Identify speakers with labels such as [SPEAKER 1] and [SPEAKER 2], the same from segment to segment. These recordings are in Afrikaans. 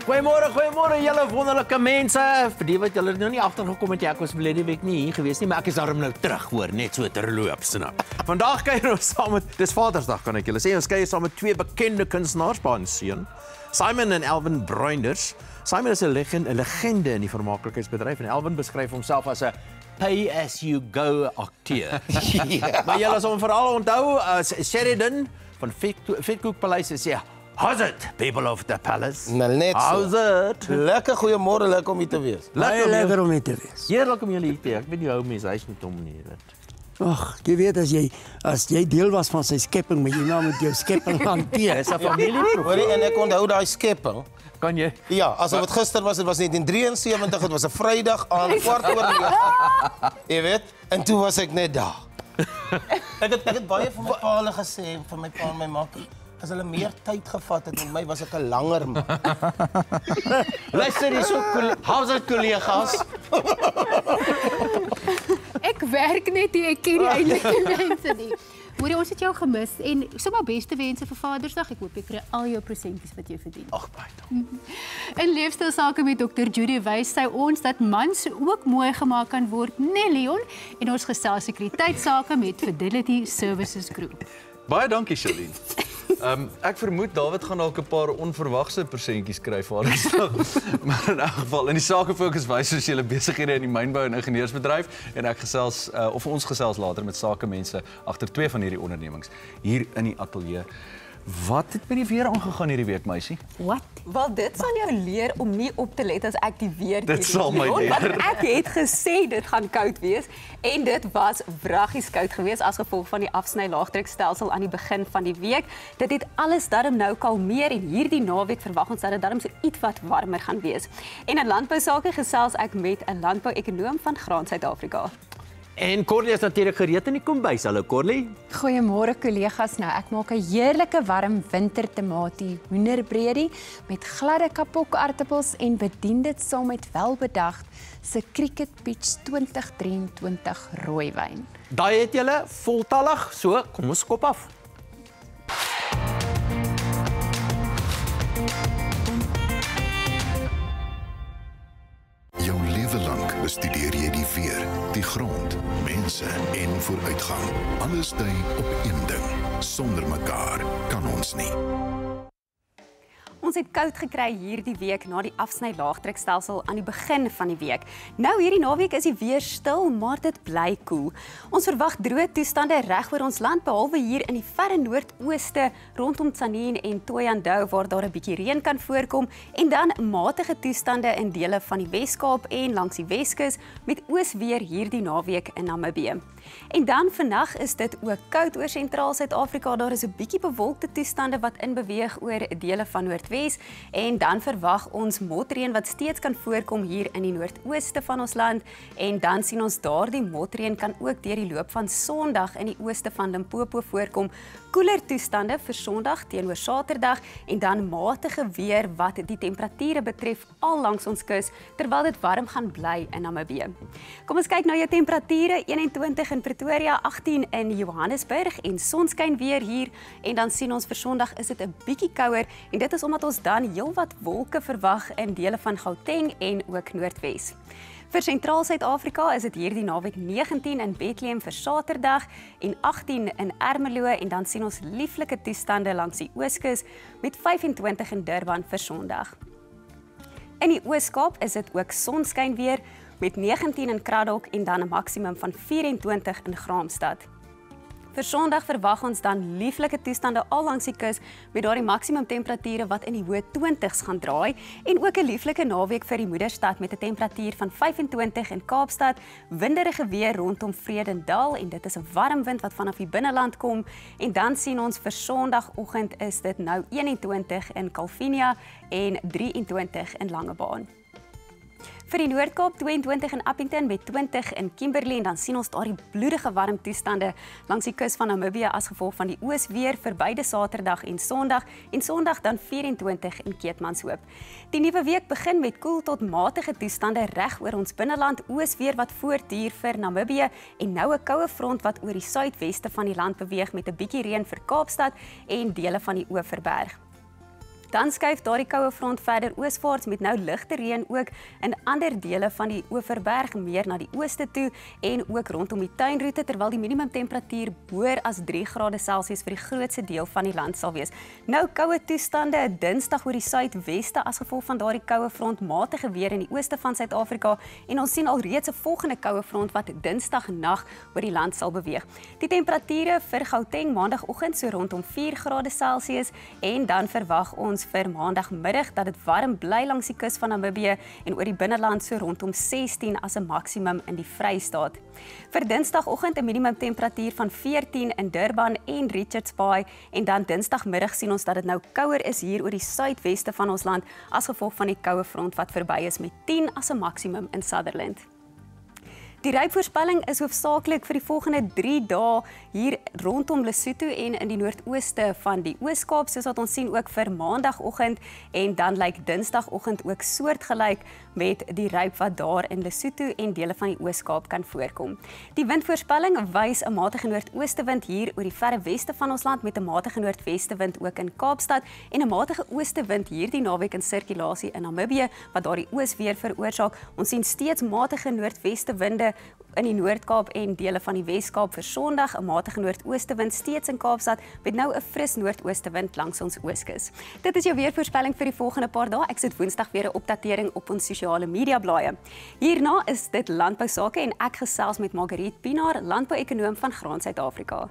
[SPEAKER 1] Goeiemôre julle wonderlike mense. Vir die wat julle nou nie agtergekom het, ek was verlede week nie hier gewees nie, maar ek is daarom nou terug hoor, net so terloops. Vandag kuier ons saam met, dis Vadersdag kan ek julle sê, ons kuier saam met twee bekende kunstenaars, pa en seun, Simon en Elvin Bruinders. Simon is 'n legende in die vermaaklikheidsbedryf en Elvin beskryf homself as 'n pay-as-you-go akteur. Maar julle sal hom veral onthou as Sheridan van Vetkoek Paleis sê, how's it, people of the palace?
[SPEAKER 2] Net so.
[SPEAKER 1] How's it?
[SPEAKER 2] Lekker goeiemôre, lekker om hier te wees.
[SPEAKER 3] Lekker om hier te wees.
[SPEAKER 1] Heerlik om julle hier te hê. Ek weet nie hoe mense huis met hom nie, weet.
[SPEAKER 3] Ag, jy weet as jy deel was van sy skepping, moet jy nou met jou skepping hanteer.
[SPEAKER 1] Dis 'n familieprogram.
[SPEAKER 2] Hoorie, en ek onthou daai skepping.
[SPEAKER 1] Kan jy?
[SPEAKER 2] Ja, asof dit gister was, dit was 1973, dit was 'n Vrydag aan 9:15. Jy weet, en toe was ek net daar. Ek het baie vir my pa gesê, vir my pa en my ma. As hulle meer tyd gevat het met my, was ek 'n langer man.
[SPEAKER 1] Luister hierso, how's it kollegas?
[SPEAKER 4] Ek werk net hier, ek ken nie eintlik die mense nie. Hoorie, ons het jou gemis en sommer beste wense vir Vadersdag. Ek hoop jy kry al jou presentjies wat jy verdien.
[SPEAKER 1] Ag, baie dankie.
[SPEAKER 4] In leefstylsake met Dr. Judy wys sy ons dat mans ook mooi gemaak kan word, nee Leon, en ons gesels sekuriteitsake met Fidelity Services Group.
[SPEAKER 5] Baie dankie, Charlene. Ek vermoed David gaan dalk 'n paar onverwagse persentjies kry Vadersdag. Maar in elk geval, in die sakefokus wys ons julle besighede in die mynbou en ingenieursbedryf en ek gesels of ons gesels later met sakemense agter twee van hierdie ondernemings hier in die ateljee. Wat het met die weer aangegaan hierdie week, meisie?
[SPEAKER 4] Wat?
[SPEAKER 6] Wel, dit sal jou leer om nie op te let as ek die weer
[SPEAKER 5] Dit sal my leer.
[SPEAKER 6] Want ek het gesê dit gaan koud wees en dit was wraggies koud geweest as gevolg van die afsny laagdrukstelsel aan die begin van die week. Dit het alles darm nou kalmeer en hierdie naweek verwag ons dat dit darm so ietwat warmer gaan wees. En in landbou sake gesels ek met 'n landbou-ekonoom van Graan Suid-Afrika.
[SPEAKER 1] En Corlie is natuurlik gereed in die kombuis. Hallo Corlie.
[SPEAKER 7] Goeiemôre kollegas. Nou, ek maak 'n heerlike warm wintertamatie hoenderbredie met gladde kapokaartappels en bedien dit saam met welbedag se Cricket Peach 2023 rooiwyn.
[SPEAKER 1] Daai het julle voltallig, so kom ons kop af.
[SPEAKER 8] Jou lewe lank bestudeer jy die weer, die grond, mense en vooruitgang. Alles dui op een ding. Sonder mekaar kan ons nie.
[SPEAKER 6] Ons het koud gekry hierdie week na die afsny laagdrukstelsel aan die begin van die week. Nou hierdie naweek is die weer stil, maar dit bly koel. Ons verwag droë toestande reg oor ons land behalwe hier in die verre noordooste rondom Tzaneen en Thohoyandou waar daar 'n bietjie reën kan voorkom en dan matige toestande in dele van die Wes-Kaap en langs die Weskus met oosweer hierdie naweek in Namibië. En dan vannag is dit ook koud oor sentraal Suid-Afrika. Daar is 'n bietjie bewolkte toestande wat inbeweeg oor dele van Noordwes en dan verwag ons motreën wat steeds kan voorkom hier in die noordooste van ons land en dan sien ons daardie motreën kan ook deur die loop van Sondag in die ooste van Limpopo voorkom. Koeler toestande vir Sondag teenoor Saterdag en dan matige weer wat die temperature betref al langs ons kus terwyl dit warm gaan bly in Namibië. Kom ons kyk na jou temperature, 21 in Pretoria, 18 in Johannesburg en sonskyn weer hier en dan sien ons vir Sondag is dit 'n bietjie kouer en dit is omdat ons dan heelwat wolke verwag in dele van Gauteng en ook Noordwes. Vir sentraal Suid-Afrika is dit hierdie naweek 19 in Bethlehem vir Saterdag en 18 in Ermelo en dan sien ons lieflike toestande langs die Ooskus met 25 in Durban vir Sondag. In die Oos-Kaap is dit ook sonskyn weer met 19 in Kraddock en dan 'n maksimum van 24 in Graamsstad. Vir Sondag verwag ons dan lieflike toestande al langs die kus met daardie maksimum temperature wat in die hoë 20s gaan draai en ook 'n lieflike naweek vir die moederstad met 'n temperatuur van 25 in Kaapstad, winderige weer rondom Vredendal en dit is 'n warm wind wat vanaf die binneland kom en dan sien ons vir Sondagoggend is dit nou 21 in Kalvinia en 23 in Langebaan. Vir die Noord-Kaap 22 in Appington met 20 in Kimberley en dan sien ons daar die bloedige warm toestande langs die kus van Namibië as gevolg van die oosweer vir beide Saterdag en Sondag dan 24 in Keetmanshoop. Die nuwe week begin met koel tot matige toestande reg oor ons binneland, oosweer wat voortduur vir Namibië en nou 'n koue front wat oor die suidweste van die land beweeg met 'n bietjie reën vir Kaapstad en dele van die Oeverberg. Dan skuif daardie koue front verder ooswaarts met nou ligte reën ook in ander dele van die Oeverberg meer na die ooste toe en ook rondom die tuinroete terwyl die minimumtemperatuur hoër as 3 grade Celsius vir die grootste deel van die land sal wees. Nou koue toestande Dinsdag oor die suidweste as gevolg van daardie koue front, matige weer in die ooste van Suid-Afrika en ons sien alreeds 'n volgende koue front wat Dinsdag nag oor die land sal beweeg. Die temperature vir Gauteng maandagooggend so rondom 4 grade Celsius en dan verwag ons vir maandagmiddag dat dit warm bly langs die kus van Namibië en oor die binneland so rondom 16 as 'n maksimum in die Vrystaat. Vir Dinsdagoggend 'n minimumtemperatuur van 14 in Durban en Richards Bay en dan Dinsdagmiddag sien ons dat dit nou kouer is hier oor die suidweste van ons land as gevolg van die koue front wat verby is met 10 as 'n maksimum in Sutherland. Die rypvoorspelling is hoofsaaklik vir die volgende 3 dae hier rondom Lesotho en in die noordooste van die Oos-Kaap, soos wat ons sien ook vir maandagoggend en dan lyk Dinsdagoggend ook soortgelyk met die ryp wat daar in Lesotho en dele van die Oos-Kaap kan voorkom. Die windvoorspelling wys 'n matige noordoostwind hier oor die verre weste van ons land met 'n matige noordwestewind ook in Kaapstad en 'n matige oostewind hierdie naweek in sirkulasie in Namibië wat daardie oosweer veroorsaak. Ons sien steeds matige noordwestewinde in die Noord-Kaap en dele van die Wes-Kaap vir Sondag, 'n matige noordoostewind steeds in Kaapstad met nou 'n fris noordoostewind langs ons ooskus. Dit is jou weervoorspelling vir die volgende paar dae. Ek sit Woensdag weer 'n opdatering op ons sosiale media blaaie. Hierna is dit landbou sake en ek gesels met Margriet Pinaar, landbou-ekonoom van Graan Suid-Afrika.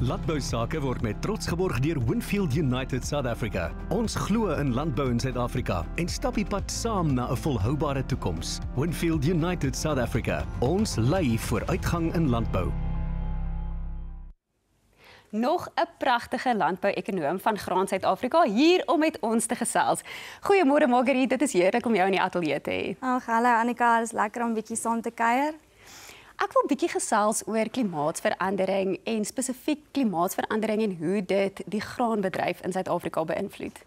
[SPEAKER 9] Landbou sake word met trots geborg deur Winfield United South Africa. Ons glo in landbou in Suid-Afrika en stap die pad saam na 'n volhoubare toekoms. Winfield United South Africa. Ons lei vooruitgang in landbou.
[SPEAKER 6] Nog 'n pragtige landbou-ekonoom van Graan Suid-Afrika hier om met ons te gesels. Goeiemôre Margriet, dit is heerlik om jou in die ateljee te hê.
[SPEAKER 10] Hallo Annika, dit is lekker om bietjie saam te kuier.
[SPEAKER 6] Ek wil bietjie gesels oor klimaatsverandering en spesifiek klimaatsverandering en hoe dit die graanbedryf in Suid-Afrika beïnvloed.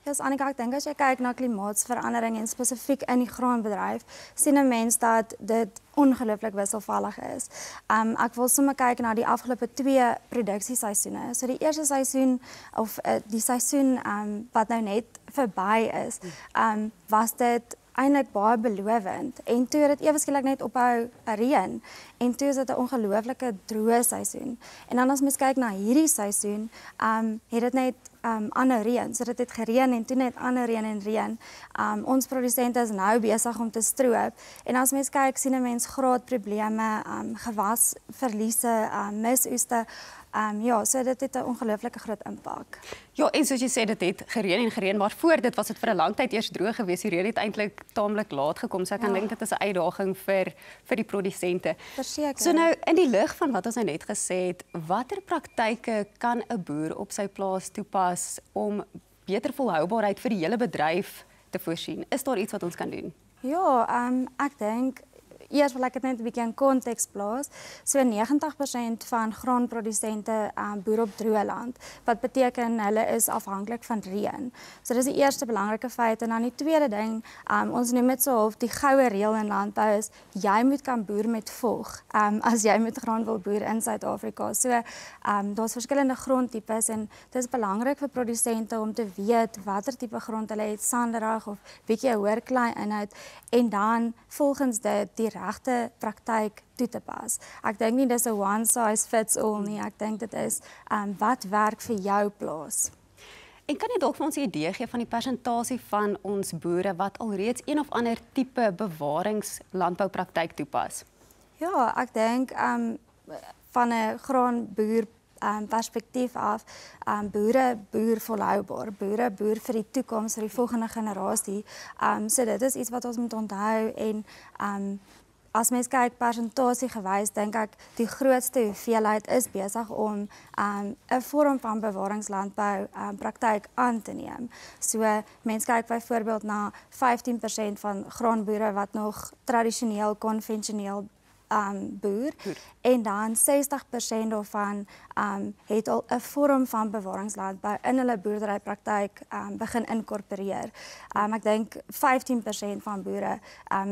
[SPEAKER 10] Ja, Annika, ek dink as jy kyk na klimaatsverandering en spesifiek in die graanbedryf, sien 'n mens dat dit ongelooflik wisselvallig is. Ek wil sommer kyk na die afgelope 2 produksieseisoene. So die eerste seisoen of die seisoen wat nou net verby is, was dit eintlik baie belovend en toe het dit ewe skielik net ophou reën en toe is dit 'n ongelooflike droë seisoen. En dan as mens kyk na hierdie seisoen, het dit net aanhou reën. So dit het gereën en toe net aanhou reën en reën. Ons produsente is nou besig om te stroop en as mens kyk sien 'n mens graadprobleme, gewasverliese, misoeste. Ja, so dit het 'n ongelooflike groot impak.
[SPEAKER 6] Ja, en soos jy sê, dit het gereën, maar voor dit was dit vir 'n lang tyd eers droog geweest. Die reën het eintlik taamlik laat gekom, so ek kan dink dit is 'n uitdaging vir die produsente.
[SPEAKER 10] Verseker.
[SPEAKER 6] So nou, in die lig van wat ons nou net gesê het, watter praktyke kan 'n boer op sy plaas toepas om beter volhoubaarheid vir die hele bedryf te voorsien? Is daar iets wat ons kan doen?
[SPEAKER 10] Ja, ek dink eers wil ek dit net 'n bietjie in konteks plaas. So 90% van graanprodusente boer op droë land, wat beteken hulle is afhanklik van reën. So dis die eerste belangrike feit en dan die tweede ding, ons noem dit so half die goue reël in landbou is jy moet kan boer met vog as jy met graan wil boer in Suid-Afrika. So daar's verskillende grondtipes en dit is belangrik vir produsente om te weet watter tipe grond hulle het, sanderig of bietjie 'n hoër klei inhoud en dan volgens dit die regte praktyk toe te pas. Ek dink nie dis 'n one size fits all nie. Ek dink dit is wat werk vir jou plaas.
[SPEAKER 6] En kan jy dalk vir ons 'n idee gee van die persentasie van ons boere wat alreeds een of ander tipe bewaringslandboupraktyk toepas?
[SPEAKER 10] Ja, ek dink van 'n graanboer perspektief af, boere boer volhoubaar, boere boer vir die toekoms, vir die volgende generasie. So dit is iets wat ons moet onthou en as mens kyk persentasiegewys, dink ek die grootste hoeveelheid is besig om 'n vorm van bewaringslandbou praktyk aan te neem. So mens kyk byvoorbeeld na 15% van graanboere wat nog tradisioneel konvensioneel boer en dan 60% daarvan het al 'n vorm van bewaringslandbou in hulle boerderypraktyk begin inkorporeer. Ek dink 15% van boere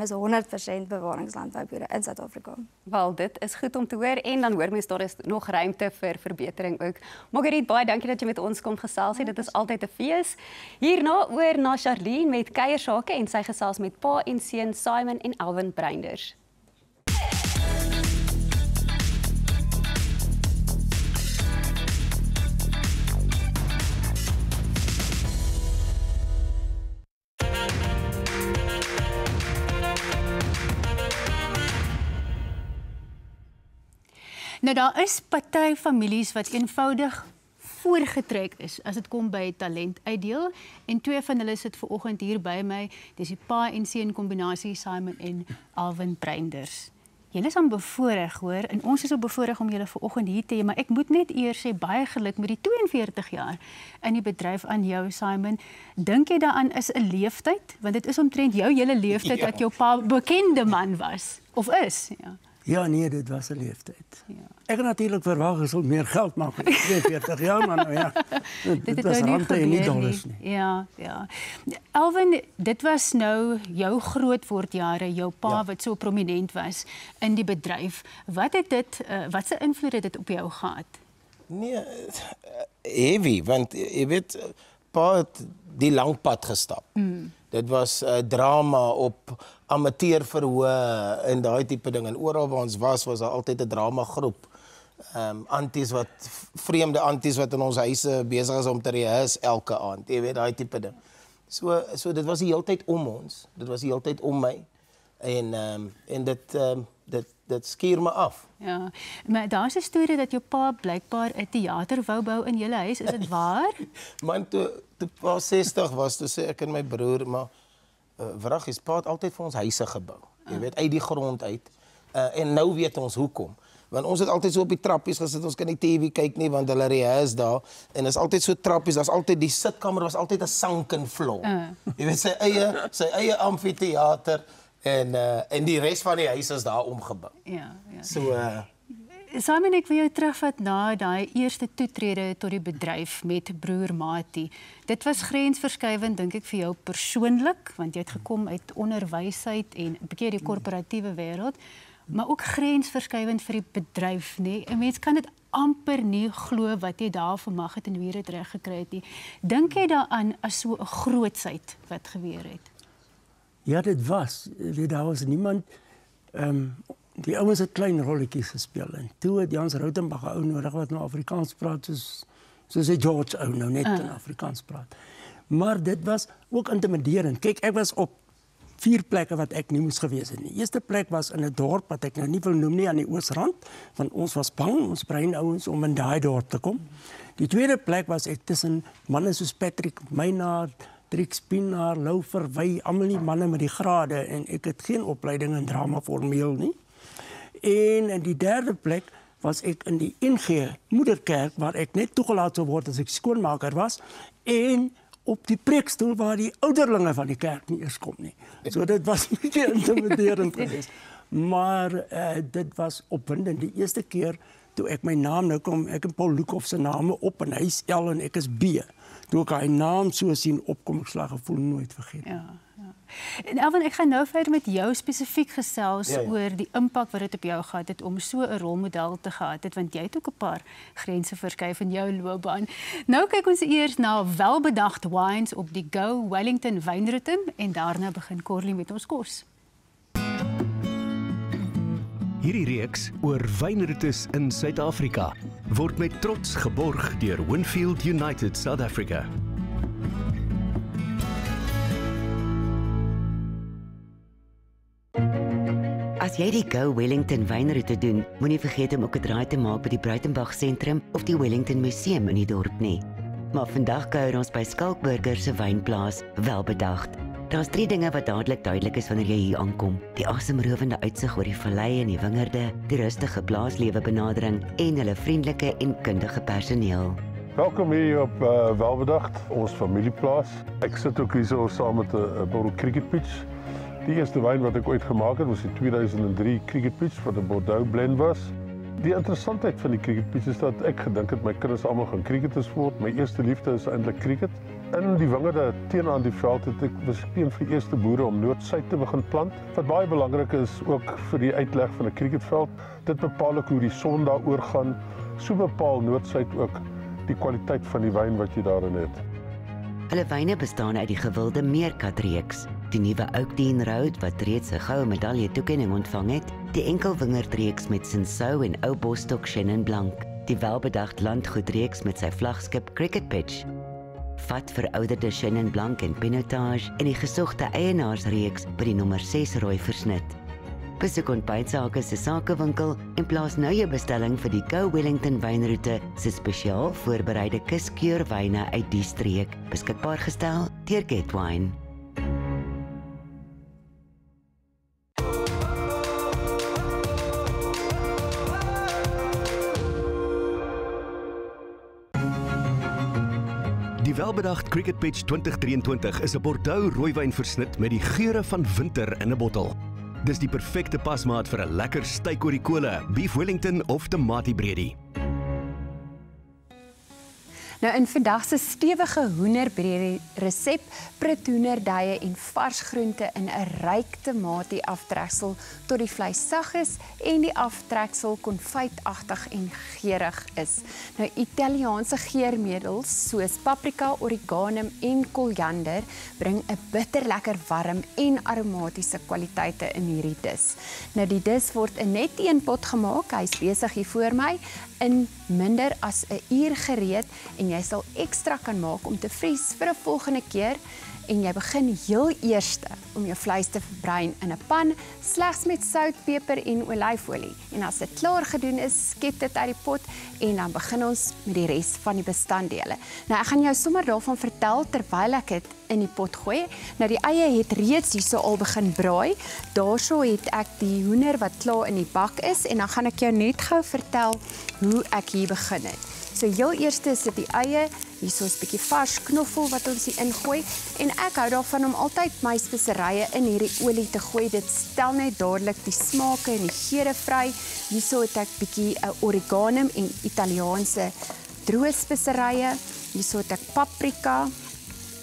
[SPEAKER 10] is 100% bewaringslandbouboere in Suid-Afrika.
[SPEAKER 6] Wel, dit is goed om te hoor en dan hoor mens daar is nog ruimte vir verbetering ook. Margriet, baie dankie dat jy met ons kom gesels het. Dit is altyd 'n fees. Hierna oor na Charlene met kuiersake en sy gesels met pa en seun Simon en Alvin Breinders.
[SPEAKER 4] Nou daar is party families wat eenvoudig voorgetrek is as dit kom by talent uitdeel en twee van hulle sit vanoggend hier by my. Dis die pa en seun kombinasie Simon en Alvin Breinders. Julle is dan bevoorreg hoor en ons is ook bevoorreg om julle vanoggend hier te hê, maar ek moet net eers sê baie geluk met die 42 jaar in die bedryf aan jou Simon. Dink jy daaraan is 'n leeftyd? Want dit is omtrent jou hele leeftyd dat jou pa bekende man was of is, ja.
[SPEAKER 3] Ja, nee, dit was 'n leeftyd. Ja. Ek het natuurlik verwag hy sou meer geld maak met 42 jaar, maar nou ja. Dit was rande en nie dollars nie.
[SPEAKER 4] Ja, ja. Alvin, dit was nou jou grootwordjare, jou pa wat so prominent was in die bedryf. Wat het dit wat se invloed het dit op jou gehad?
[SPEAKER 2] Nee, heavy, want jy weet pa het die lang pad gestap. Dit was drama op amateurverhoë en daai tipe ding. En oral waar ons was daar altyd 'n dramagroep. Anties vreemde anties wat in ons huise besig is om te rehearse elke aand. Jy weet daai tipe ding. So dit was die hele tyd om ons. Dit was die hele tyd om my. En dit skeer me af.
[SPEAKER 4] Ja, maar daar's 'n storie dat jou pa blykbaar 'n teater wou bou in julle huis. Is dit waar?
[SPEAKER 2] Man, toe pa 60 was, toe sê ek en my broer, maar vragies, pa het altyd vir ons huise gebou. Jy weet, uit die grond uit. En nou weet ons hoekom. Want ons het altyd so op die trappies gesit, ons kan nie TV kyk nie, want hulle rehearse daar. En is altyd so trappies, daar's altyd die sitkamer was altyd 'n sunken floor. Jy weet, sy eie amfitheater. En die res van die huis is daar omgebou.
[SPEAKER 4] Ja.
[SPEAKER 2] So
[SPEAKER 4] Simon, ek wil jou terugvat na daai eerste toetrede tot die bedryf met broer Mati. Dit was grensverskuivend dink ek vir jou persoonlik, want jy het gekom uit onderwys uit en 'n bietjie die korporatiewe wêreld, maar ook grensverskuivend vir die bedryf, nê? 'n Mens kan dit amper nie glo wat jy daar vermag het en hoe jy dit reg gekry het nie. Dink jy daaraan as so 'n grootsheid wat gebeur het?
[SPEAKER 3] Ja, dit was. Daar was niemand... die ouens het klein rolletjies gespeel. En toe het Jans Rautenbach 'n ou nodig wat nou Afrikaans praat, soos hy George ou nou net in Afrikaans praat. Maar dit was ook intimiderend. Kyk, ek was op 4 plekke wat ek nie moes gewees het nie. Die eerste plek was in 'n dorp wat ek nou nie wil noem nie, aan die Oosrand, want ons was bang, ons brein ouens, om in daai dorp te kom. Die tweede plek was ek tussen manne soos Patrick Meynard, Trix Pinaar, Lou Verwy, almal die manne met die grade en ek het geen opleiding in drama formeel nie. En in die derde plek was ek in die NG Moederkerk waar ek net toegelaat sou word as ek skoonmaker was en op die preekstoel waar die ouderlinge van die kerk nie eers kom nie. So dit was 'n bietjie intimiderend geweest. Maar dit was opwindend. Die eerste keer toe ek my naam nou kom, ek en Paul Lukhoff se name op en hy is L en ek is B. Toe ek hy naam so sien opkom, ek slag gevoel nooit vergeet.
[SPEAKER 4] Ja. En Alvin, ek gaan nou verder met jou spesifiek gesels oor die impak wat dit op jou gehad het om so 'n rolmodel te gehad het, want jy het ook 'n paar grense verskuif in jou loopbaan. Nou kyk ons eers na welbedagte wines op die Go Wellington wynroete en daarna begin Corlie met ons kos.
[SPEAKER 9] Hierdie reeks oor wynroetes in Suid-Afrika word met trots geborg deur Winfield United South Africa.
[SPEAKER 11] As jy die Go Wellington wynroete doen, moenie vergeet om ook 'n draai te maak by die Bruitenberg Sentrum of die Wellington Museum in die dorp nie. Maar vandag kuier ons by Skalkburger se wynplaas, Welbedagd. Daar's 3 dinge wat dadelik duidelik is wanneer jy hier aankom. Die asemrowende uitsig oor die vallei en die wingerde, die rustige plaaslewe benadering en hulle vriendelike en kundige personeel.
[SPEAKER 12] Welkom hier op Welbedacht, ons familieplaas. Ek sit ook hier so saam met 'n Bordeaux cricket pitch. Die eerste wyn wat ek ooit gemaak het was die 2003 cricket pitch wat 'n Bordeaux blend was. Die interessantheid van die cricket pitch is dat ek gedink het my kinders almal gaan cricketers word. My eerste liefde is eintlik cricket. In die wingerde teenoor die veld het ek was een van die eerste boere om noord-suid te begin plant. Wat baie belangrik is ook vir die uitleg van 'n cricketveld, dit bepaal ook hoe die son daaroor gaan. So bepaal noord-suid ook die kwaliteit van die wyn wat jy daarin het.
[SPEAKER 11] Hulle wyne bestaan uit die gewilde meerkatreeks, die nuwe Oakdean Road wat reeds 'n goue medalje toekenning ontvang het, die enkelwingerdreeks met Sensou en Ou Bostok Chenin Blanc, die Welbedacht landgoedreeks met sy vlaggenskap Cricket Pitch, vat verouderde Chenin Blanc en Pinotage en die gesogte eienaarsreeks by die nommer 6 rooi versnit. Besoek Ontbytsake se sakewinkel en plaas nou jou bestelling vir die Go Wellington wynroete se spesiaal voorbereide kuskeurwyne uit die streek, beskikbaar gestel deur Get Wine.
[SPEAKER 9] Die Welbedacht Cricket Pitch 2023 is 'n Bordeaux rooiwyn versnit met die geure van winter in 'n bottel. Dis die perfekte pasmaat vir 'n lekker steak oor die kole, beef Wellington of tomatiebredie.
[SPEAKER 7] Nou in vandag se stewige hoenderbredie resep, prit hoenderduie en vars groente in 'n ryk tamatie aftreksel tot die vleis sag is en die aftreksel konfytagtig en geurig is. Nou Italiaanse geurmiddels soos paprika, oregano en koriander bring 'n bitterlekker warm en aromatiese kwaliteite in hierdie dis. Nou die dis word in net 1 pot gemaak. Hy's besig hier voor my in minder as 'n uur gereed en jy sal ekstra kan maak om te vries vir 'n volgende keer en jy begin heel eerste om jou vleis te verbruin in 'n pan slegs met sout, peper en olyfolie. En as dit klaar gedoen is, skep dit uit die pot en dan begin ons met die res van die bestanddele. Nou ek gaan jou sommer daarvan vertel terwyl ek dit in die pot gooi. Nou die eie het reeds hierso al begin braai. Daarso het ek die hoender wat klaar in die bak is en dan gaan ek jou net gou vertel hoe ek hier begin het. So heel eerste is dit die eie, hierso is 'n bietjie vars knoffel wat ons hier ingooi en ek hou daarvan om altyd my speserye in hierdie olie te gooi. Dit stel net dadelik die smake en die geure vry. Hierso het ek bietjie oregano en Italiaanse droë speserye. Hierso het ek paprika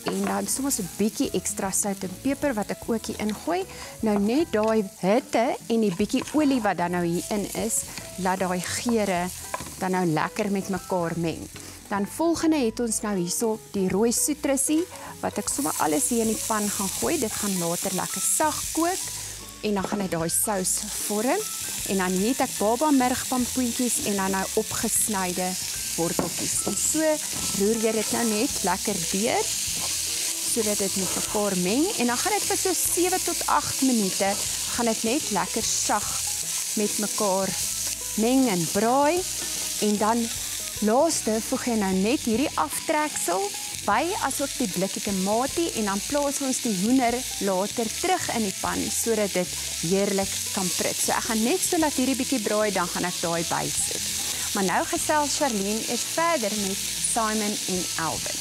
[SPEAKER 7] en dan soms 'n bietjie ekstra sout en peper wat ek ook hier ingooi. Nou net daai hitte en die bietjie olie wat dan nou hier in is, laat daai geure dan nou lekker met mekaar meng. Dan volgende het ons nou hierso die rooi sitrusie wat ek sommer alles hier in die pan gaan gooi. Dit gaan later lekker sag kook en dan gaan ek daai sous vorm en dan het ek babamergpampoentjies en dan nou opgesnyde worteltjies. En so roer jy dit nou net lekker deur sodat dit met mekaar meng en dan gaan dit vir so 7 tot 8 minute gaan dit net lekker sag met mekaar meng en braai en dan laaste voeg jy nou net hierdie aftreksel by asook die blikkie tamatie en dan plaas ons die hoender later terug in die pan sodat dit heerlik kan prit. So ek gaan net so laat hierdie bietjie braai dan gaan ek daai bysit. Maar nou gesels Charlene is verder met Simon en Alvin.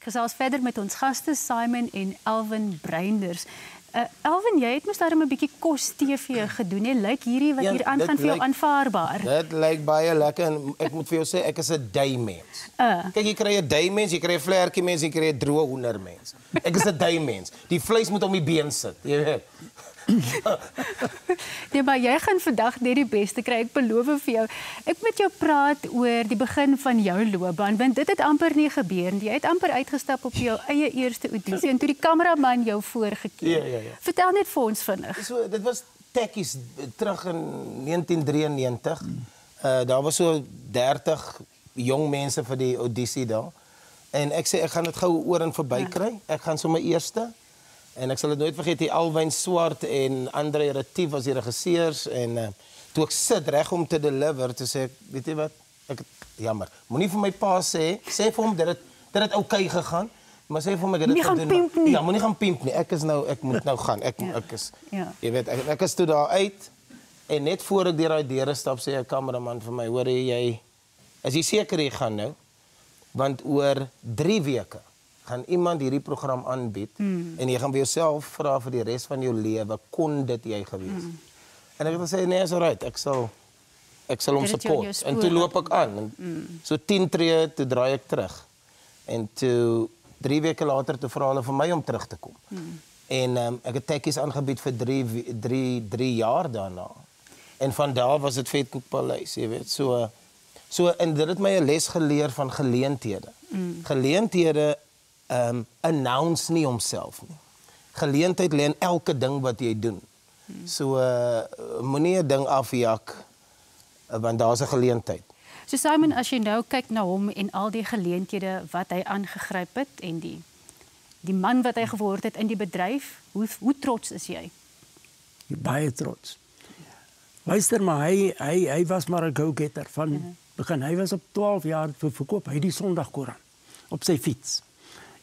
[SPEAKER 4] Ek gesels verder met ons gaste Simon en Alvin Breinders. Alvin, jy het mos daar 'n bietjie kos TV gedoen. Jy lyk hierdie wat hier aangaan vir jou aanvaarbaar.
[SPEAKER 2] Dit lyk baie lekker en ek moet vir jou sê ek is 'n dui-mens. Kyk, jy kry 'n dui-mens, jy kry 'n vlerkie mens, jy kry 'n droë hoendermens. Ek is 'n dui-mens. Die vleis moet op die been sit, jy weet.
[SPEAKER 4] Nee, maar jy gaan vandag net die beste kry, ek beloof vir jou. Ek moet jou praat oor die begin van jou loopbaan, want dit het amper nie gebeur nie. Jy het amper uitgestap op jou eie eerste audisie en toe die kameraman jou voorgekeer.
[SPEAKER 2] Ja.
[SPEAKER 4] Vertel net vir ons vinnig.
[SPEAKER 2] So, dit was tekkies terug in 1993. Daar was so 30 jong mense vir die audisie daar. En ek sê ek gaan dit gou oor en verby kry. Ek gaan sommer eerste. En ek sal dit nooit vergeet, die Alwyn Swart en Andre Retief was die regisseurs en toe ek sit reg om te deliver, toe sê ek, weet jy wat? Jammer. Moenie vir my pa sê vir hom dat dit oukei gegaan, maar sê vir hom ek het dit gedoen. Ja, moenie gaan pimp nie. Ek moet nou gaan. Ek is jy weet, ek is toe daar uit en net voor ek deur daai deure stap sê 'n kameraman vir my, hoor jy is jy seker jy gaan nou? Want oor 3 weke gaan iemand hierdie program aanbied en jy gaan vir jouself vra vir die res van jou lewe, kon dit jy gewees? En ek het gesê nee, is alright, ek sal hom support. En toe loop ek aan. So 10 tree, toe draai ek terug. En toe 3 weke later toe vra hulle vir my om terug te kom. En ek het tekkies aangebied vir 3 jaar daarna. En van daar was dit Vetkoekpaleis, jy weet. So en dit het my 'n les geleer van geleenthede. Geleenthede announce nie homself nie. Geleentheid lê in elke ding wat jy doen. So moenie 'n ding afjak want daar's 'n geleentheid.
[SPEAKER 4] So Simon, as jy nou kyk na hom en al die geleenthede wat hy aangegryp het en die man wat hy geword het in die bedryf, hoe trots is jy?
[SPEAKER 3] Baie trots. Luister maar, hy was maar 'n go-getter van begin. Hy was op 12 jaar verkoop hy die Sondagkoerant op sy fiets.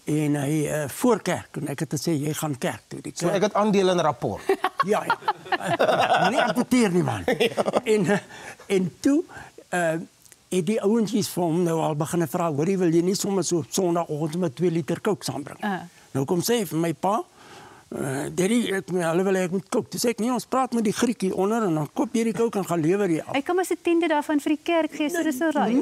[SPEAKER 3] En hy voor kerk en ek het gesê jy gaan kerk toe.
[SPEAKER 2] So ek het aandeel in rapport.
[SPEAKER 3] Ja. Nie amputeer nie man. En toe het die ouentjies vir hom nou al begin vra, hoor jy wil jy nie sommer so op Sondagoggend met 2 liter Coke saambring. Nou kom sê vir my pa, Daddy, hulle wil ek moet kook. Dis ek nie, ons praat met die Griekie onder en dan koop jy die Coke en gaan lewer jy af.
[SPEAKER 4] Hy kan maar 'n tiende daarvan vir die kerk gee, so dis alraai.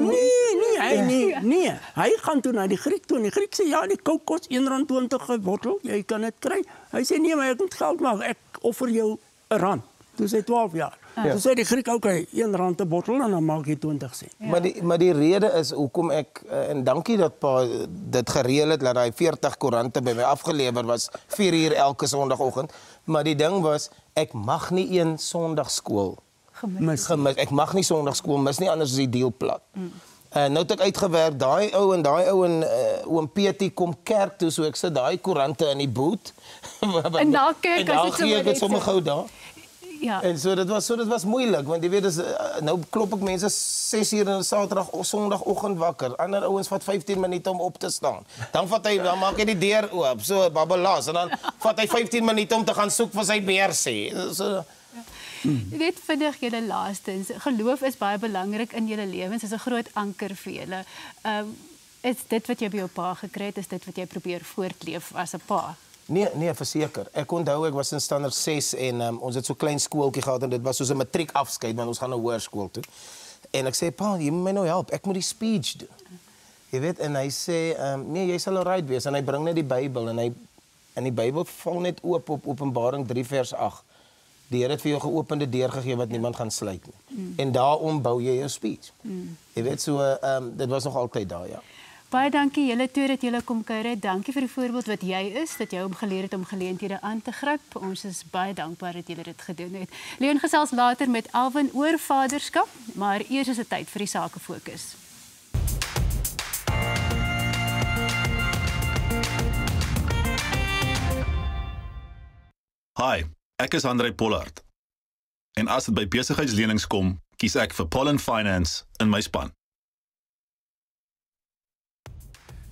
[SPEAKER 3] Nee. Hy gaan toe na die Griek toe en die Griek sê ja, die Coke kos R1.20 'n bottel, jy kan dit kry. Hy sê nee, maar ek moet geld maak. Ek offer jou R1. Toe sê 12 jaar. Toe sê die Griek okay, R1 'n bottel en dan maak jy 20 sent.
[SPEAKER 2] Maar die rede is hoekom ek en dankie dat pa dit gereël het dat hy 40 koerante by my afgelewer was 4 uur elke Sondagoggend, maar die ding was ek mag nie een Sondagskool gemis. Ek mag nie Sondagskool mis nie, anders is die deal plat. Nou het ek uitgewerk, daai ou en oom Pietie kom kerk toe, so ek sit daai koerante in die boot.
[SPEAKER 4] En daar kyk as
[SPEAKER 2] dit sommer gou daar.
[SPEAKER 4] Ja.
[SPEAKER 2] En so dit was moeilik want jy weet dis nou klop ek mense 6 uur in Saterdag of Sondagoggend wakker. Ander ouens vat 15 minute om op te staan. Dan maak hy die deur oop, so babbelas en dan vat hy 15 minute om te gaan soek vir sy beersie. So
[SPEAKER 4] Net vinnig julle laastens. Geloof is baie belangrik in julle lewens. Dit is 'n groot anker vir julle. Is dit wat jy by jou pa gekry het, is dit wat jy probeer voortleef as 'n pa?
[SPEAKER 2] Nee, verseker. Ek onthou ek was in standaard 6 en ons het so klein skooltjie gehad en dit was soos 'n matriek afskeid want ons gaan na hoërskool toe. En ek sê pa, jy moet my nou help. Ek moet die speech doen. Jy weet en hy sê nee, jy sal alright wees en hy bring net die Bybel en die Bybel val net oop op Openbaring 3 vers 8. Die Here het vir jou geopende deur gegee wat niemand gaan sluit nie. En daarom bou jy jou speech. Jy weet so dit was nog altyd daar, ja.
[SPEAKER 4] Baie dankie julle twee dat julle kom kuier het. Dankie vir die voorbeeld wat jy is, dat jy hom geleer het om geleenthede aan te gryp. Ons is baie dankbaar dat julle dit gedoen het. Leon gesels later met Alwyn oor vaderskap, maar eers is dit tyd vir die Sake Fokus.
[SPEAKER 13] Hi, ek is Andrei Pollard. En as dit by besigheidslenings kom, kies ek vir Pollen Finance in my span.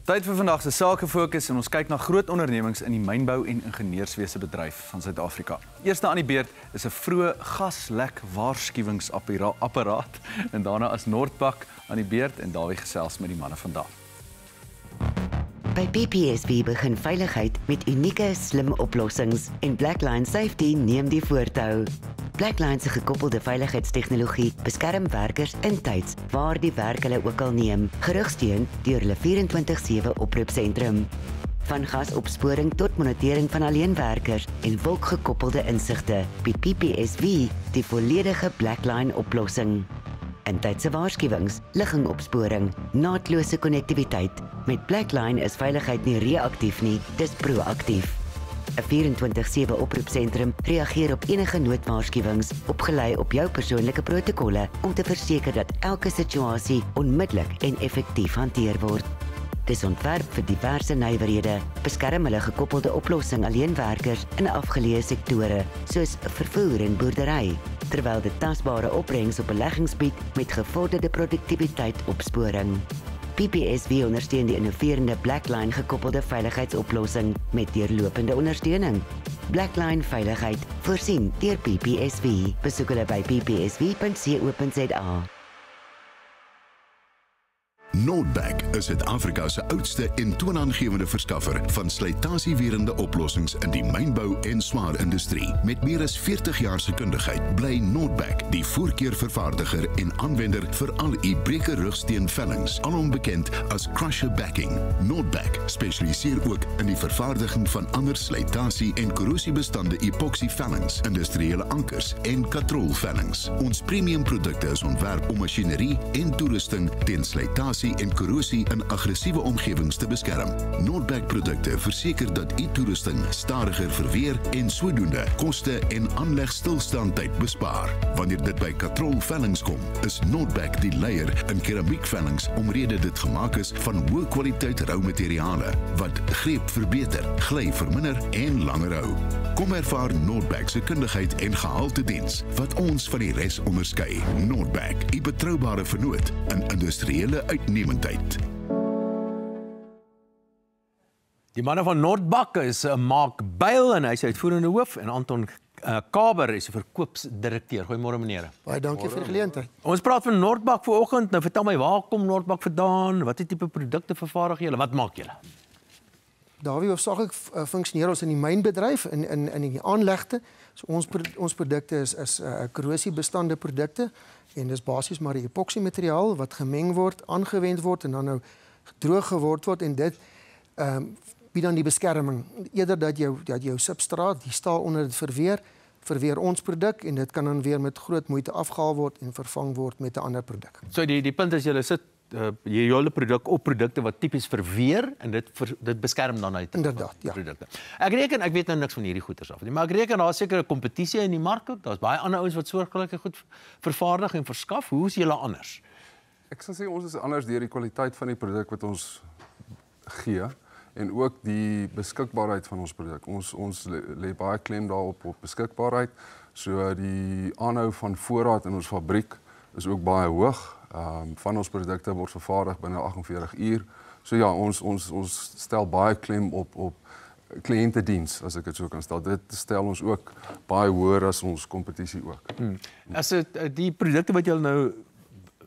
[SPEAKER 5] Tyd vir vandag se Sake Fokus en ons kyk na groot ondernemings in die mynbou en ingenieurswese bedryf van Suid-Afrika. Eerste aan die beurt is 'n vroeë gaslek waarskuwingsapparaat en daarna is Noordpak aan die beurt en Dawie gesels met die manne vandag.
[SPEAKER 11] By PPSV begin veiligheid met unieke slim oplossings en Blackline Safety neem die voortou. Blackline se gekoppelde veiligheidstegnologie beskerm werkers intyds waar die werk hulle ook al neem, gerugsteun deur hulle 24/7 oproepsentrum. Van gasopsporing tot monitering van alleenwerkers en wolkgekoppelde insigte bied PPSV die volledige Blackline oplossing. Intydse waarskuwings, liggingopsporing, naatlose konnektiwiteit. Met Blackline is veiligheid nie reaktief nie, dis proaktief. 'n 24/7 oproepsentrum reageer op enige noodwaarskuwings, opgelei op jou persoonlike protokolle om te verseker dat elke situasie onmiddellik en effektief hanteer word. Dis ontwerp vir diverse nywerhede, beskerm hulle gekoppelde oplossing alleenwerkers in afgeleë sektore, soos vervoer en boerdery, terwyl dit tasbare opbrengs op beleggings bied met gevorderde produktiwiteit opsporing. PPSV ondersteun die innoverende Blackline gekoppelde veiligheidsoplossing met deurlopende ondersteuning. Blackline Veiligheid, voorsien deur PPSV. Besoek hulle by ppsv.co.za.
[SPEAKER 8] Nordback is Suid-Afrika se oudste en toonaangewende verskaffer van slytasiewerende oplossings in die mynbou en swaar industrie. Met meer as 40 jaar se kundigheid bly Nordback die voorkeurvervaardiger en aanwender vir al u brekerugsteenvellings, alom bekend as crusher backing. Nordback spesialiseer ook in die vervaardiging van ander slytasie en korrosiebestande epoxyvellings, industriële ankers en katrolvellings. Ons premium produkte is ontwerp om masjinerie en toerusting teen slytasie en korrosie in aggressiewe omgewings te beskerm. Nordback produkte verseker dat u toerusting stadiger verweer en sodoende koste en aanlegstilstandtyd bespaar. Wanneer dit by katrolvellings kom, is Nordback die leier in keramiekvellings omrede dit gemaak is van hoë kwaliteit roumateriale wat greep verbeter, gly verminder en langer hou. Kom ervaar Nordback se kundigheid en gehalte diens wat ons van die res onderskei. Nordback, u betroubare vennoot in industriële uitnemendheid.
[SPEAKER 1] Die manne van Nordback is Mark Byl en hy is uitvoerende hoof en Anton Kaber is 'n verkoopsdirekteur. Goeiemôre meneere.
[SPEAKER 14] Baie dankie vir die geleentheid.
[SPEAKER 1] Ons praat van Nordback vanoggend. Nou vertel my, waar kom Nordback vandaan? Watter tipe produkte vervaardig julle? Wat maak julle?
[SPEAKER 14] Dawie, hoofsaaklik funksioneer ons in die mynbedryf in die aanlegte. So ons produkte is korrosiebestande produkte en dis basies maar die epoxy materiaal wat gemeng word, aangewend word en dan nou droog geword word en dit bied dan die beskerming. Eerder dat jou substraat, die staal onder dit verweer ons produk en dit kan dan weer met groot moeite afgehaal word en vervang word met 'n ander produk.
[SPEAKER 1] So die punt is julle sit julle produk op produkte wat tipies verweer en dit beskerm dan uit
[SPEAKER 14] inderdaad, ja.
[SPEAKER 1] Produkte. Ek weet nou niks van hierdie goeders af nie, maar ek reken daar is seker 'n kompetisie in die mark ook. Daar's baie ander ouens wat soortgelyke goed vervaardig en verskaf. Hoe is julle anders?
[SPEAKER 15] Ek sal sê ons is anders deur die kwaliteit van die produk wat ons gee en ook die beskikbaarheid van ons produk. Ons lê baie klem daarop op beskikbaarheid. So die aanhou van voorraad in ons fabriek is ook baie hoog. Van ons produkte word vervaardig binne 48 uur. So ja, ons stel baie klem op kliëntediens, as ek dit so kan stel. Dit stel ons ook baie hoër as ons kompetisie ook.
[SPEAKER 1] As die produkte wat julle nou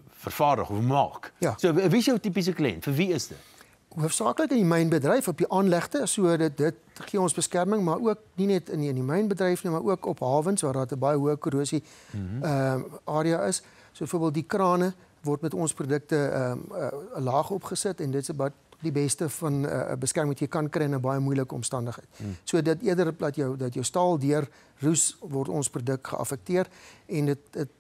[SPEAKER 1] vervaardig of maak.
[SPEAKER 14] Ja.
[SPEAKER 1] So wie is jou tipiese kliënt? Vir wie is dit?
[SPEAKER 14] Hoofsaaklik in die mynbedryf op die aanlegte, so dit gee ons beskerming, maar ook nie net in die mynbedryf nie, maar ook op hawens waar daar 'n baie hoë korrosie area is. So byvoorbeeld die krane word met ons produkte 'n laag opgesit en dit is about die beste van beskerming wat jy kan kry in 'n baie moeilike omstandigheid. So dit eerder dat jou staal deur roes word ons produk geaffekteer en dit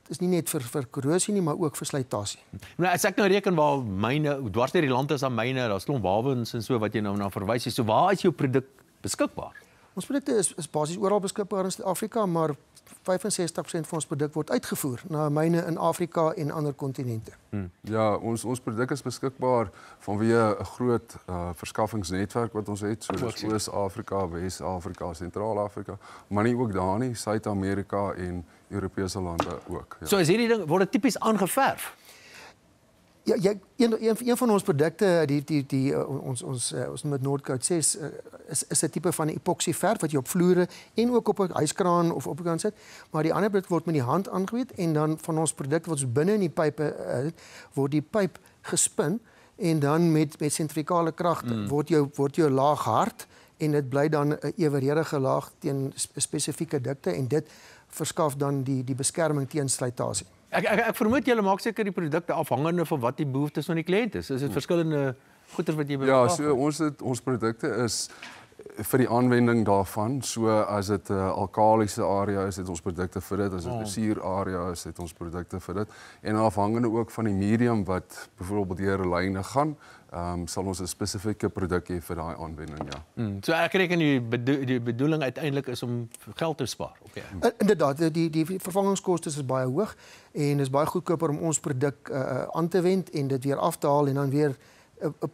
[SPEAKER 14] is nie net vir korrosie nie, maar ook vir slytasie.
[SPEAKER 1] Nou as ek nou reken waar myne dwars deur die land is aan myne, daar's klomp hawens en so wat jy nou na verwys. So waar is jou produk beskikbaar?
[SPEAKER 14] Ons produkte is basies oral beskikbaar in Suid-Afrika, maar 65% van ons produk word uitgevoer na myne in Afrika en ander kontinente.
[SPEAKER 15] Ja, ons produk is beskikbaar vanweë 'n groot verskaffingsnetwerk wat ons het, soos Oos-Afrika, Wes-Afrika, Sentraal-Afrika, maar nie ook daar nie, Suid-Amerika en Europese lande ook. Ja.
[SPEAKER 1] So is hierdie ding word tipies aangeverf?
[SPEAKER 14] Ja, een van ons produkte, ons noem dit Nordcoat 6, is 'n tipe van 'n epoxy verf wat jy op vloere en ook op 'n yskraan of op 'n kan sit, maar die ander produk word met die hand aangeweet en dan van ons produk wat ons binne in die pype word die pyp gespin en dan met sentrifugale krag word jou laag hard en dit bly dan 'n eweredige laag teen spesifieke dikte en dit verskaf dan die beskerming teen slytasie.
[SPEAKER 1] Ek vermoed julle maak seker die produkte afhangende van wat die behoeftes van die kliënt is. Is dit verskillende goeder wat jy bepaal?
[SPEAKER 15] Ja, so ons produkte is vir die aanwending daarvan, so as dit 'n alkaliese area is, het ons produkte vir dit, as dit 'n suurarea is, het ons produkte vir dit. En afhangende ook van die medium wat byvoorbeeld deur 'n lyne gaan, sal ons 'n spesifieke produk hê vir daai aanwending, ja.
[SPEAKER 1] So ek reken die bedoeling uiteindelik is om geld te spaar. Okay.
[SPEAKER 14] Inderdaad, die vervangingskoste is baie hoog en is baie goedkoper om ons produk aan te wend en dit weer af te haal en dan weer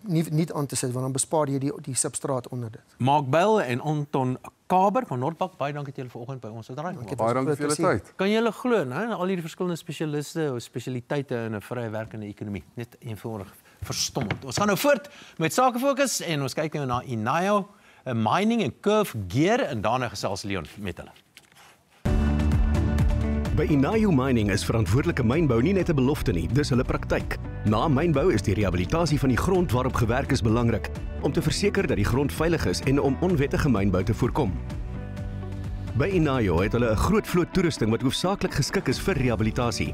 [SPEAKER 14] nie aan te sit, want dan bespaar jy die substraat onder dit.
[SPEAKER 1] Mark Bell en Anton Kaber van Noordbak, baie dankie dat julle vanoggend by ons was.
[SPEAKER 15] Baie dankie vir julle tyd.
[SPEAKER 1] Kan julle glo, al hierdie verskillende spesialiste of spesialiteite in 'n vrye werkende ekonomie, net eenvoudig verstommend. Ons gaan nou voort met Sakefokus en ons kyk nou na Inayo Mining en Curve Gear en daarna gesels Leon met hulle.
[SPEAKER 9] By Inayo Mining is verantwoordelike mynbou nie net 'n belofte nie, dis hulle praktyk. Na mynbou is die rehabilitasie van die grond waarop gewerk is belangrik om te verseker dat die grond veilig is en om onwettige mynbou te voorkom. By Inayo het hulle 'n groot vloot toerusting wat hoofsaaklik geskik is vir rehabilitasie.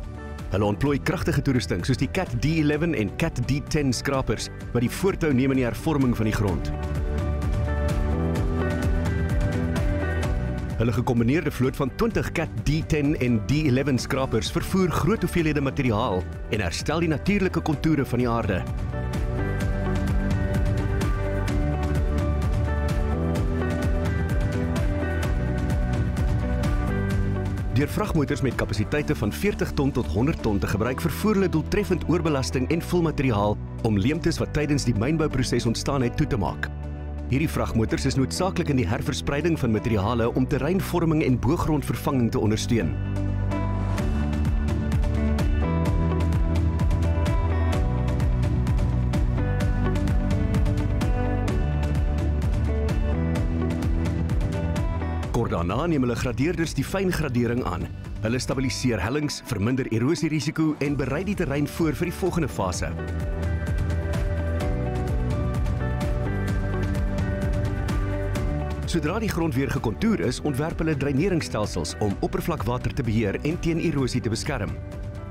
[SPEAKER 9] Hulle ontplooi kragtige toerusting soos die Cat D11 en Cat D10 skrapers wat die voortou neem in die hervorming van die grond. Hulle gekombineerde vloot van 20 Cat D10 en D11 skrapers vervoer groot hoeveelhede materiaal en herstel die natuurlike kontoure van die aarde. Deur vragmotors met kapasiteite van 40 ton tot 100 ton te gebruik, vervoer hulle doeltreffend oorbelasting en vulmateriaal om leemtes wat tydens die mynbouproses ontstaan het toe te maak. Hierdie vragmotors is noodsaaklik in die herverspreiding van materiale om terreinvorming en boogrondvervanging te ondersteun. Kort daarna neem hulle gradeerders die fyngradering aan. Hulle stabiliseer hellings, verminder erosierisiko en berei die terrein voor vir die volgende fase. Sodra die grond weer gekontoer is, ontwerp hulle dreineringsstelsels om oppervlakwater te beheer en teen erosie te beskerm.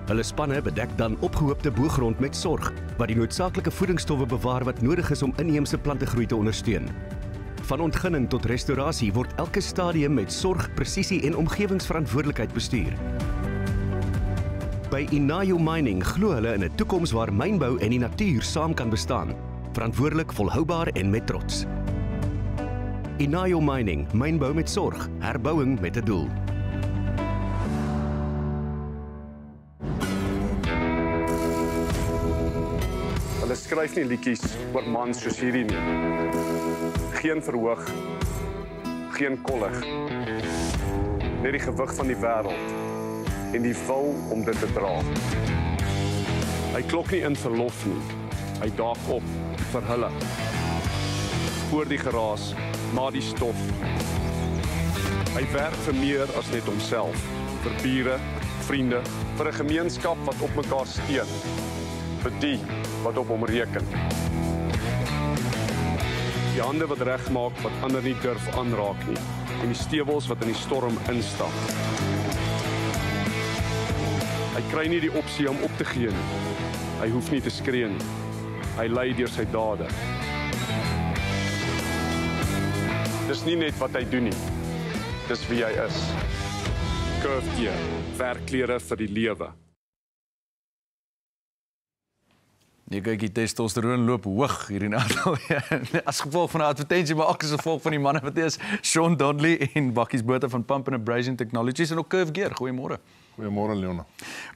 [SPEAKER 9] Hulle spanne bedek dan opgehoopte boogrond met sorg, wat die noodsaaklike voedingsstowwe bewaar wat nodig is om inheemse plantegroei te ondersteun. Van ontginning tot restaurasie word elke stadium met sorg, presisie en omgewingsverantwoordelikheid bestuur. By Inayo Mining glo hulle in 'n toekoms waar mynbou en die natuur saam kan bestaan, verantwoordelik, volhoubaar en met trots. Inayo Mining, mynbou met sorg, herbouing met 'n doel.
[SPEAKER 16] Hulle skryf nie liedjies oor mans soos hierdie nie. Geen verhoog, geen kollig. Net die gewig van die wêreld en die wil om dit te dra. Hy klok nie in vir lof nie. Hy daag op vir hulle. Voor die geraas, na die stof. Hy werk vir meer as net homself, vir bure, vriende, vir 'n gemeenskap wat op mekaar steun, vir die wat op hom reken. Die hande wat regmaak wat ander nie durf aanraak nie, en die stewels wat in die storm instap. Hy kry nie die opsie om op te gee nie. Hy hoef nie te skree nie. Hy lei deur sy dade. Dis nie net wat hy doen nie. Dis wie hy is. Curve Gear, werkklere vir die lewe.
[SPEAKER 5] Jy kyk, die testosteroon loop hoog hier in Adel. As gevolg van 'n advertensie, maar ook as gevolg van die manne wat is, Sean Donnelly en Bakkies Botha van Pump and Abrasion Technologies en ook Curve Gear. Goeiemôre.
[SPEAKER 12] Goeiemôre Leona.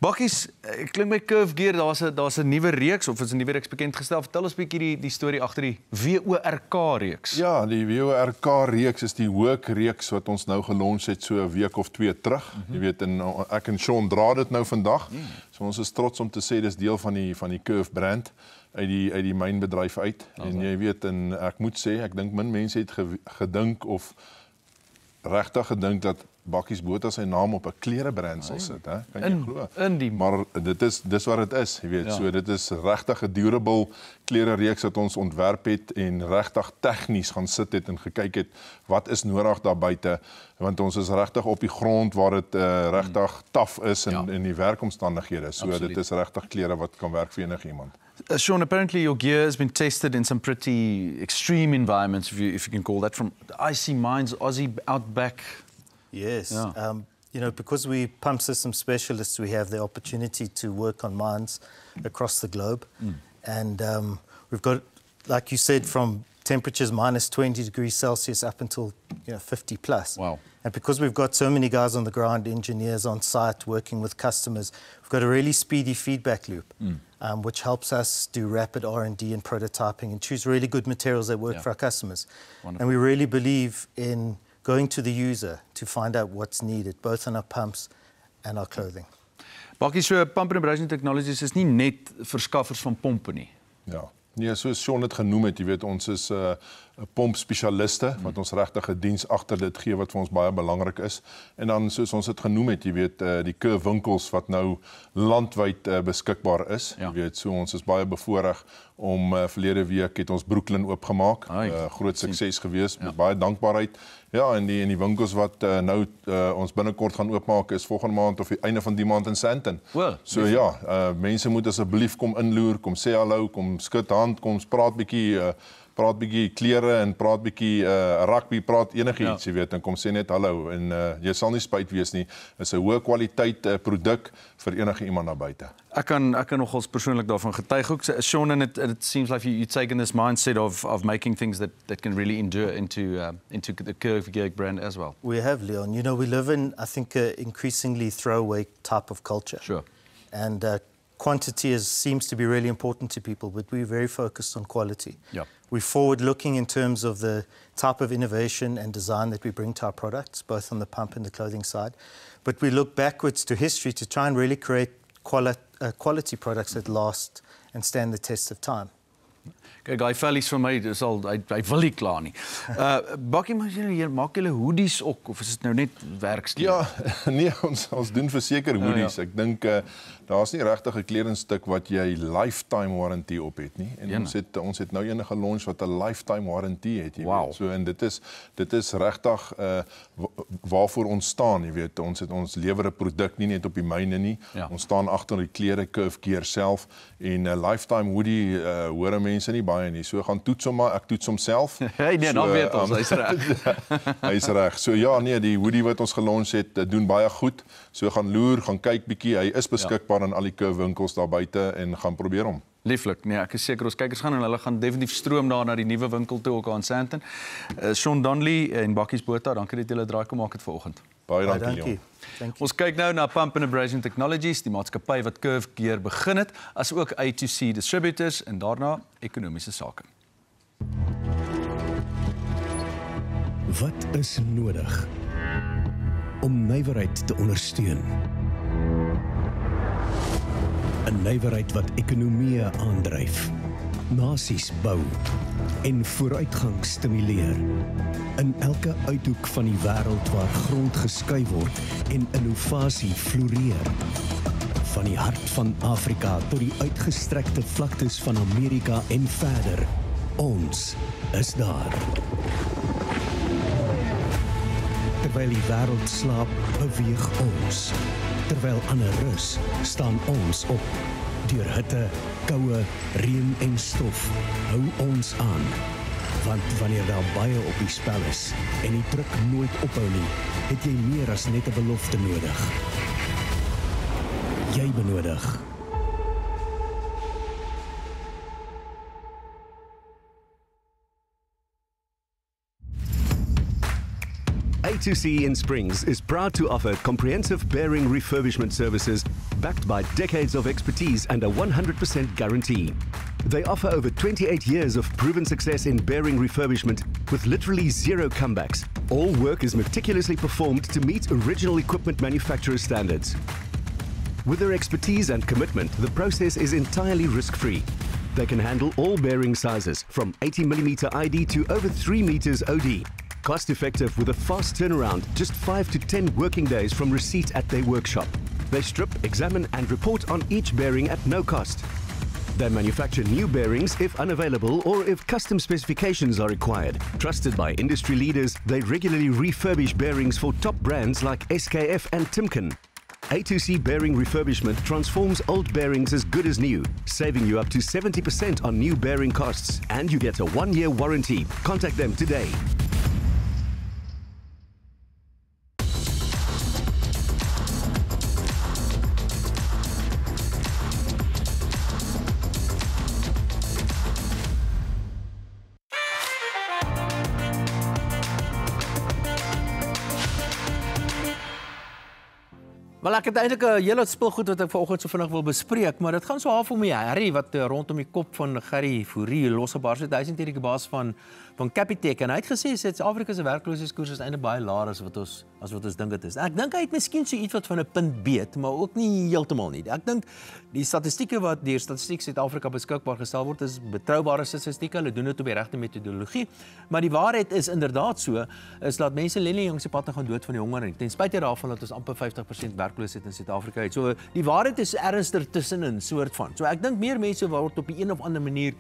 [SPEAKER 5] Bakkies, klink my Curve Gear, daar's 'n nuwe reeks of is 'n nuwe reeks bekend gestel. Vertel ons 'n bietjie die storie agter die WORK reeks.
[SPEAKER 12] Ja, die WORK reeks is die hoek reeks wat ons nou gelons het so 'n week of 2 terug. Jy weet, en ek en Sean dra dit nou vandag. So ons is trots om te sê dis deel van die Curve brand uit die mynbedryf uit. En jy weet, en ek moet sê, ek dink min mense het gedink of regtig gedink dat Bakkies Botha sy naam op 'n klerebrand sal sit, hè? Kan jy glo? Maar dis wat dit is, jy weet. Ja. So dit is regtig 'n durable klerereeks wat ons ontwerp het en regtig tegnies gaan sit het en gekyk het wat is nodig daar buite, want ons is regtig op die grond waar dit regtig taaf is in die werkomstandighede. So absoluut. Dit is regtig klere wat kan werk vir enigiemand.
[SPEAKER 5] Sean, apparently your gear has been tested in some pretty extreme environments, if you can call that, from icy mines, Aussie outback.
[SPEAKER 17] Yes.
[SPEAKER 5] Yeah.
[SPEAKER 17] You know, because we pump system specialists, we have the opportunity to work on mines across the globe. And we've got, like you said, from temperatures minus 20 degrees Celsius up until 50 plus.
[SPEAKER 5] Wow.
[SPEAKER 17] And because we've got so many guys on the ground, engineers on site working with customers, we've got a really speedy feedback loop, which helps us do rapid R&D and prototyping and choose really good materials that work for our customers.
[SPEAKER 5] Wonderful.
[SPEAKER 17] And we really believe in going to the user to find out what's needed, both on our pumps and our clothing.
[SPEAKER 5] Bakkie, so Pump and Abrasion Technologies is nie net verskaffers van pompe nie.
[SPEAKER 12] Ja. Nee, soos Sean dit genoem het, jy weet, ons is 'n pompspesialiste wat ons regtig 'n diens agter dit gee wat vir ons baie belangrik is. En dan soos ons dit genoem het, jy weet, die Curve winkels wat nou landwyd beskikbaar is. Jy weet, so ons is baie bevoorreg om verlede week het ons Brooklyn oopgemaak. Groot sukses gewees met baie dankbaarheid. Ja, en die winkels wat nou ons binnekort gaan oopmaak is volgende maand of die einde van die maand in Sandton. So ja, mense moet asseblief kom inloer, kom sê hallo, kom skud hand, kom praat bietjie klere en praat bietjie rugby, praat enigiets, jy weet, en kom sê net hallo en jy sal nie spyt wees nie. Is 'n hoë kwaliteit produk vir enige iemand na buite.
[SPEAKER 5] Ek kan nogals persoonlik daarvan getuig ook. Sean, and it seems like you've taken this mindset of making things that can really endure into the Curve Gear brand as well.
[SPEAKER 17] We have, Leon. You know, we live in, I think, an increasingly throwaway type of culture.
[SPEAKER 5] Sure.
[SPEAKER 17] And quantity seems to be really important to people, but we're very focused on quality.
[SPEAKER 5] Yep.
[SPEAKER 17] We're forward-looking in terms of the type of innovation and design that we bring to our products, both on the pump and the clothing side. But we look backwards to history to try and really create quality products that last and stand the test of time.
[SPEAKER 5] Kyk, hy vellies van my, dis al hy wil nie klaar nie. Bakkie, maar jy maak julle hoodies ook of is dit nou net werksteel?
[SPEAKER 12] Ja, nee, ons doen verseker hoodies. Ek dink daar's nie regtig 'n kleredstuk wat jy lifetime warranty op het nie. En ons het nou een gelunch wat 'n lifetime warranty het, jy weet. So en dit is regtig waarvoor ons staan, jy weet. Ons lewer 'n produk nie net op die myne nie. Ons staan agter die klere Curve Gear self en 'n lifetime hoodie hoor mense nie baie nie. So gaan toets hom maar, ek toets hom self.
[SPEAKER 5] Hey, nee, dan weet ons, hy's reg.
[SPEAKER 12] Hy's reg. So ja, nee, die hoodie wat ons gelunch het, doen baie goed. So gaan loer, gaan kyk bietjie. Hy is beskikbaar in al die Curve winkels daar buite en gaan probeer hom.
[SPEAKER 5] Lieflik. Nee, ek is seker ons kykers gaan en hulle gaan definitief stroom daar na die nuwe winkel toe ook aan Sandton. Sean Donnelly en Bakkie Botha, dankie dat julle draai kom maak het vanoggend.
[SPEAKER 12] Baie dankie, Leon.
[SPEAKER 5] Ons kyk nou na Pump and Abrasion Technologies, die maatskappy wat Curve Gear begin het, as ook A2C distributors en daarna ekonomiese sake.
[SPEAKER 9] Wat is nodig om nywerheid te ondersteun? 'n Nywerheid wat ekonomieë aandryf, nasies bou en vooruitgang stimuleer. In elke uithoek van die wêreld waar grond geskei word en innovasie floreer. Van die hart van Afrika tot die uitgestrekte vlaktes van Amerika en verder. Ons is daar. Terwyl die wêreld slaap, beweeg ons. Terwyl ander rus, staan ons op. Deur hitte, koue, reën en stof, hou ons aan. Want wanneer daar baie op die spel is en die druk nooit ophou nie, het jy meer as net 'n belofte nodig. Jy benodig A2C in Springs is proud to offer comprehensive bearing refurbishment services backed by decades of expertise and a 100% guarantee. They offer over 28 years of proven success in bearing refurbishment with literally zero comebacks. All work is meticulously performed to meet original equipment manufacturer standards. With their expertise and commitment, the process is entirely risk-free. They can handle all bearing sizes from 80mm ID to over 3 meters OD. Cost-effective with a fast turnaround, just 5 to 10 working days from receipt at their workshop. They strip, examine and report on each bearing at no cost. They manufacture new bearings if unavailable or if custom specifications are required. Trusted by industry leaders, they regularly refurbish bearings for top brands like SKF and Timken. A2C Bearing Refurbishment transforms old bearings as good as new, saving you up to 70% on new bearing costs, and you get a 1-year warranty. Contact them today.
[SPEAKER 1] Wel ek het eintlik 'n hele spulgoed wat ek vanoggend so vinnig wil bespreek, maar dit gaan so half om die herrie wat rondom die kop van Gerrie Fourie losgebars het. Hy is eintlik die baas van Capitec en hy het gesê Suid-Afrika se werkloosheidskoers is eintlik baie laer as wat ons dink dit is. Ek dink hy het miskien so iets wat van 'n punt beet, maar ook nie heeltemal nie. Ek dink die statistieke wat deur Statistiek Suid-Afrika beskikbaar gestel word is betroubare statistieke. Hulle doen dit op die regte metodologie, maar die waarheid is inderdaad so is dat mense lê langs die pad gaan dood van die honger en ten spyte daarvan dat ons amper 50% werkloosheid in Suid-Afrika het. So die waarheid is ernstig tussenin soort van. So ek dink meer mense word op 'n of ander manier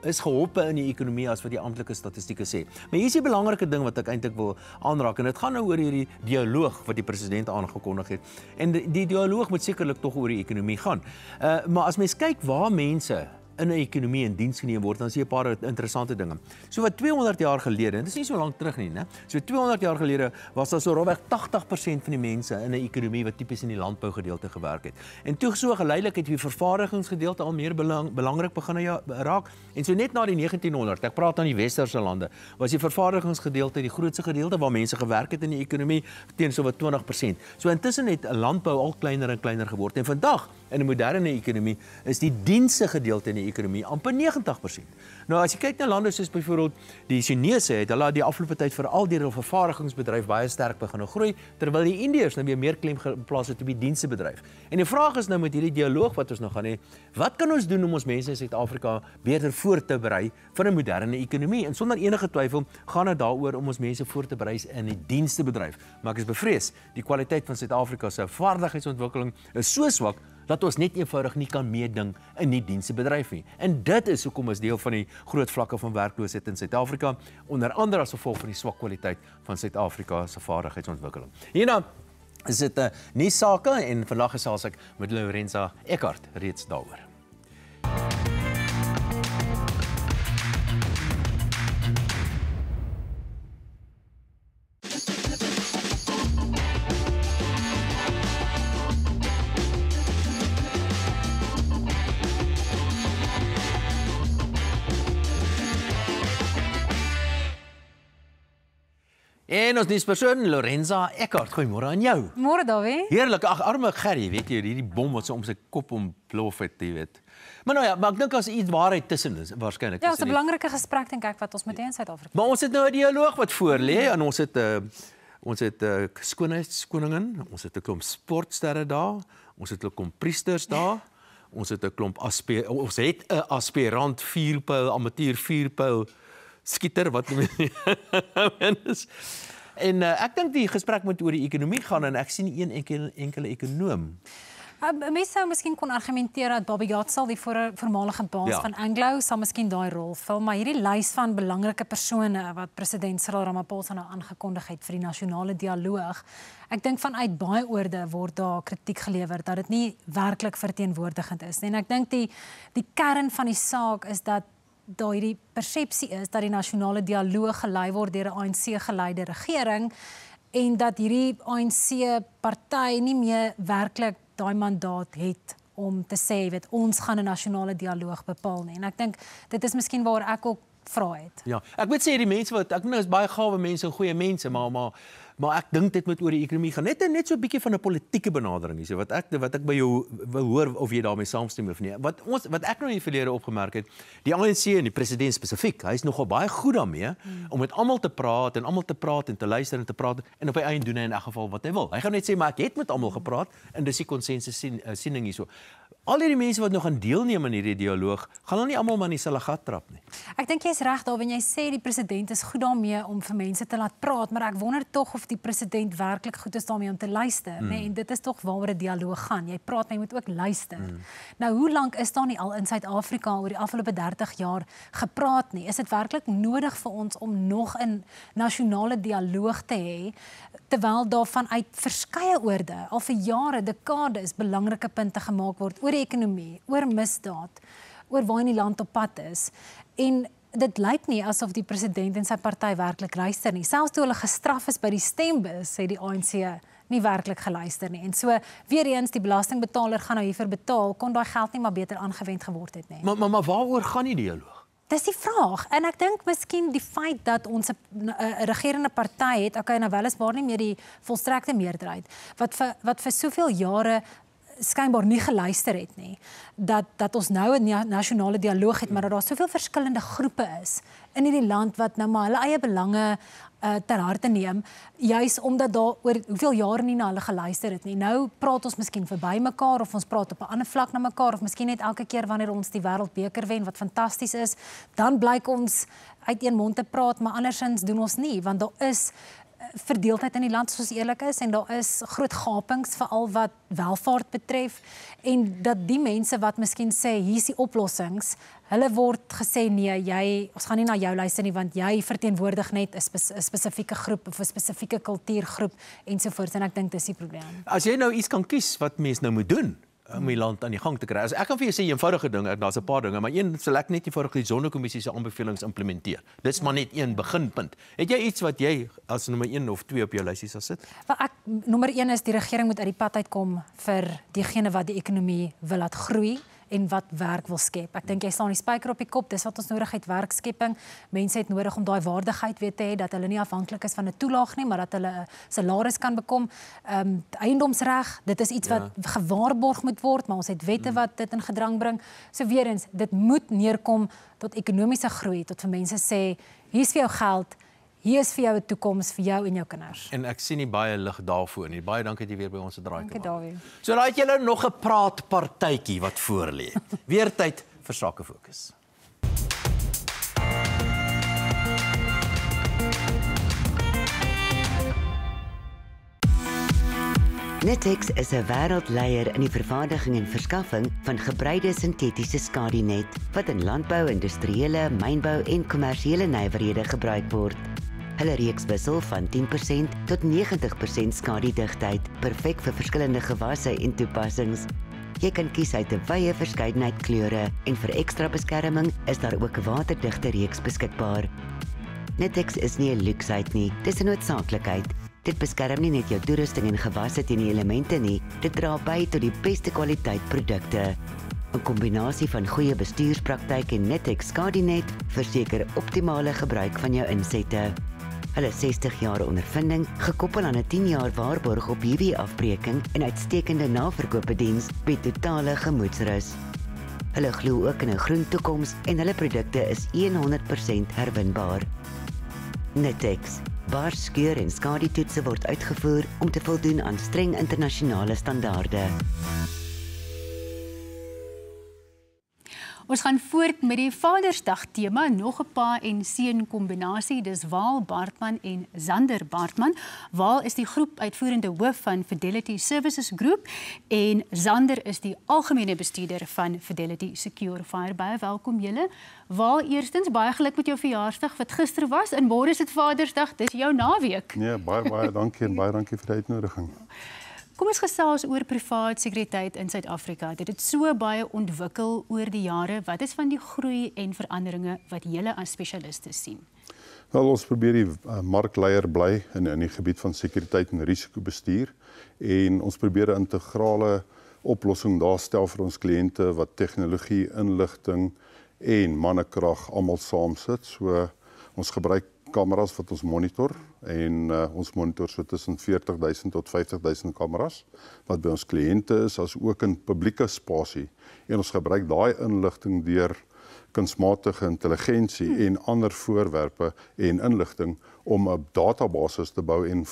[SPEAKER 1] is geholpe in die ekonomie as wat die amptelike statistieke sê. Maar hier is die belangrike ding wat ek eintlik wil aanraak en dit gaan nou oor hierdie dialoog wat die president aangekondig het. En die dialoog moet sekerlik tog oor die ekonomie gaan. Maar as mens kyk waar mense in 'n ekonomie in diens geneem word, dan sien jy 'n paar interessante dinge. So wat 200 jaar gelede, en dit is nie so lank terug nie, né? So 200 jaar gelede was daar so rondweg 80% van die mense in 'n ekonomie wat tipies in die landbougedeelte gewerk het. En toe so geleidelik het die vervaardigingsgedeelte al meer belangrik begin raak. En so net na die 1900, ek praat aan die westerse lande, was die vervaardigingsgedeelte die grootste gedeelte waar mense gewerk het in die ekonomie teen so wat 20%. So intussen het landbou al kleiner en kleiner geword. En vandag in 'n moderne ekonomie is die dienste gedeelte in die ekonomie amper 90%. Nou as jy kyk na lande soos byvoorbeeld die Chinese het hulle die afgelope tyd veral deur hul vervaardigingsbedryf baie sterk begin groei, terwyl die Indiërs nou weer meer klem geplaas het op die dienstebedryf. En die vraag is nou met hierdie dialoog wat ons nou gaan hê, wat kan ons doen om ons mense in Suid-Afrika beter voor te berei vir 'n moderne ekonomie? En sonder enige twyfel gaan dit daaroor om ons mense voor te berei in die dienstebedryf. Maar ek is bevrees, die kwaliteit van Suid-Afrika se vaardigheidsontwikkeling is so swak dat ons net eenvoudig nie kan meeding in die dienstebedryf nie. En dit is hoekom ons deel van die groot vlakke van werkloosheid in Suid-Afrika, onder andere as gevolg van die swak kwaliteit van Suid-Afrika se vaardigheidsontwikkeling. Hierna is dit 'n nuus sake en vandag gesels ek met Lorenza Eckart reeds daaroor. En ons nuuspersoon Lorenza Eckart, goeiemôre aan jou.
[SPEAKER 18] Môre Dawie.
[SPEAKER 1] Heerlik, ag arme Gerrie, weet jy, hierdie bom wat so om sy kop ontplof het, jy weet. Maar nou ja, maar ek dink as iets waarheid tussen is, waarskynlik.
[SPEAKER 18] Ja, dit is 'n belangrike gesprek dink ek wat ons moet hê in Suid-Afrika.
[SPEAKER 1] Maar ons het nou 'n dialoog wat voor lê en ons het skoonheidskoningen, ons het 'n klomp sportsterre daar, ons het 'n klomp priesters daar. Ons het 'n klomp aspirant vuurpyl, amateur vuurpyl skieter wat is. En ek dink die gesprek moet oor die ekonomie gaan en ek sien nie een enkele ekonoom.
[SPEAKER 18] Mense sou miskien kon argumenteer dat Bobby Yatsal, die voormalige baas van Anglo, sal miskien daai rol vul, maar hierdie lys van belangrike persone wat president Cyril Ramaphosa nou aangekondig het vir die nasionale dialoog, ek dink vanuit baie oorde word daar kritiek gelewer dat dit nie werklik verteenwoordigend is nie. En ek dink die kern van die saak is dat daar hierdie persepsie is dat die nasionale dialoog gelei word deur 'n ANC-geleide regering en dat hierdie ANC-party nie meer werklik daai mandaat het om te sê, weet, ons gaan 'n nasionale dialoog bepaal nie. En ek dink dit is miskien waar ek ook vra het.
[SPEAKER 1] Ja, ek moet sê die mense wat ek is baie gawe mense en goeie mense, maar ek dink dit moet oor die ekonomie gaan. Net so 'n bietjie van 'n politieke benadering hier, so wat ek by jou wil hoor of jy daarmee saamstem of nie. Wat ek nou in die verlede opgemerk het, die ANC en die president spesifiek, hy is nogal baie goed daarmee om met almal te praat en te luister en te praat en op die einde doen hy in elk geval wat hy wil. Hy gaan net sê maar ek het met almal gepraat en dis die konsensus siening hierso. al hierdie mense wat nog gaan deelneem aan hierdie dialoog, gaan hulle nie almal maar in dieselfde gat trap nie.
[SPEAKER 18] Ek dink jy's reg daar wanneer jy sê die president is goed daarmee om vir mense te laat praat, maar ek wonder tog of die president werklik goed is daarmee om te luister, nee, en dit is tog waaroor 'n dialoog gaan. Jy praat, maar jy moet ook luister. Nou, hoe lank is daar nie al in Suid-Afrika oor die afgelope 30 jaar gepraat nie? Is dit werklik nodig vir ons om nog 'n nasionale dialoog te hê, terwyl daar vanuit verskeie oorde al vir jare, dekades belangrike punte gemaak word oor die ekonomie, oor misdaad, oor waar in die land op pad is. En dit lyk nie asof die president en sy party werklik luister nie. Selfs toe hulle gestraf is by die stembus, sê die ANC nie werklik geluister nie. En so, weer eens, die belastingbetaler gaan nou hiervoor betaal, kon daai geld nie maar beter aangewend geword het nie.
[SPEAKER 1] Maar waaroor gaan die dialoog?
[SPEAKER 18] Dis die vraag. En ek dink miskien die feit dat ons 'n regerende party het, okay, nou weliswaar nie meer die volstrekte meerderheid, wat vir soveel jare skynbaar nie geluister het nie, dat ons nou 'n nasionale dialoog het, maar dat daar soveel verskillende groepe is in hierdie land wat nou maar hulle eie belange ter harte neem, juis omdat daar oor hoeveel jare nie na hulle geluister het nie. Nou praat ons miskien verby mekaar, of ons praat op 'n ander vlak na mekaar, of miskien net elke keer wanneer ons die wêreldbeker wen, wat fantasties is, dan blyk ons uit een mond te praat, maar andersins doen ons nie, want daar is verdeeldheid in die land, soos eerlik is, en daar is groot gapings veral wat welvaart betref, en dat die mense wat miskien sê, hier is die oplossings, hulle word gesê, nee, ons gaan nie na jou luister nie, want jy verteenwoordig net 'n spesifieke groep, of 'n spesifieke kultuurgroep, ensovoorts, en ek dink dis die probleem.
[SPEAKER 1] As jy nou iets kan kies wat mens nou moet doen, om die land aan die gang te kry. As ek kan vir jou sê eenvoudige dinge, daar's 'n paar dinge, maar een sal ek net eenvoudig die Sonderkommissie se aanbevelings implementeer. Dis maar net een beginpunt. Het jy iets wat jy as nommer 1 of 2 op jou lysie sal sit?
[SPEAKER 18] Nommer 1 is die regering moet uit die pad uitkom vir diegene wat die ekonomie wil laat groei en wat werk wil skep. Ek dink jy staan die spyker op die kop, dis wat ons nodig het, werkskepping. Mense het nodig om daai waardigheid weer te hê, dat hulle nie afhanklik is van 'n toelaag nie, maar dat hulle 'n salaris kan bekom. Eiendomsreg, dit is iets wat gewaarborg moet word, maar ons het wette wat dit in gedrang bring. So weer eens, dit moet neerkom tot ekonomiese groei, tot vir mense sê, hier is vir jou geld, hier is vir jou 'n toekoms vir jou en jou kinders.
[SPEAKER 1] En ek sien nie baie lig daarvoor nie. Baie dankie dat jy weer by ons 'n draai
[SPEAKER 18] kom maak.
[SPEAKER 1] So raai julle nog 'n praatpartytjie wat voor lê. Weer tyd vir Sake Fokus.
[SPEAKER 11] Netex is 'n wêreldleier in die vervaardiging en verskaffing van gebreide sintetiese skadu-net wat in landbou, industriële, mynbou en kommersiële nywerhede gebruik word. Hulle reeks wissel van 10% tot 90% skadudigtheid, perfek vir verskillende gewasse en toepassings. Jy kan kies uit 'n wye verskeidenheid kleure en vir ekstra beskerming is daar ook 'n waterdigte reeks beskikbaar. Netex is nie 'n luksheid nie, dis 'n noodsaaklikheid. Dit beskerm nie net jou toerusting en gewasse teen die elemente nie, dit dra by tot die beste kwaliteit produkte. 'n Kombinasie van goeie bestuurspraktyk en Netex skadu-net verseker optimale gebruik van jou insette. Hulle 60 jaar ondervinding, gekoppel aan 'n 10 jaar waarborg op hiwi-afbreking en uitstekende naverkoopediens, bied totale gemoedsrus. Hulle glo ook in 'n groen toekoms en hulle produkte is 100% herwinbaar. Netex. Bars, skeur en skadu-toetse word uitgevoer om te voldoen aan streng internasionale standaarde.
[SPEAKER 4] Ons gaan voort met die Vadersdag tema, nog 'n pa en seun kombinasie, dis Waal Baartman en Zander Baartman. Waal is die groep uitvoerende hoof van Fidelity Services Groep en Zander is die algemene bestuurder van Fidelity Secure Fire. Baie welkom julle. Waal, eerstens baie geluk met jou verjaarsdag wat gister was en môre is dit Vadersdag, dis jou naweek.
[SPEAKER 12] Nee, baie dankie en baie dankie vir die uitnodiging.
[SPEAKER 4] Kom ons gesels oor privaat sekuriteit in Suid-Afrika. Dit het so baie ontwikkel oor die jare. Wat is van die groei en veranderinge wat julle as spesialiste sien?
[SPEAKER 12] Wel, ons probeer die markleier bly in die gebied van sekuriteit en risikobestuur en ons probeer 'n integrale oplossing daarstel vir ons kliënte wat tegnologie, inligting en mannekrag almal saam sit. So ons gebruik kameras wat ons monitor en ons monitor so tussen 40,000 tot 50,000 kameras wat by ons kliënte is as ook in publieke spasie en ons gebruik daai inligting deur kunsmatige intelligensie en ander voorwerpe en inligting om 'n database te bou en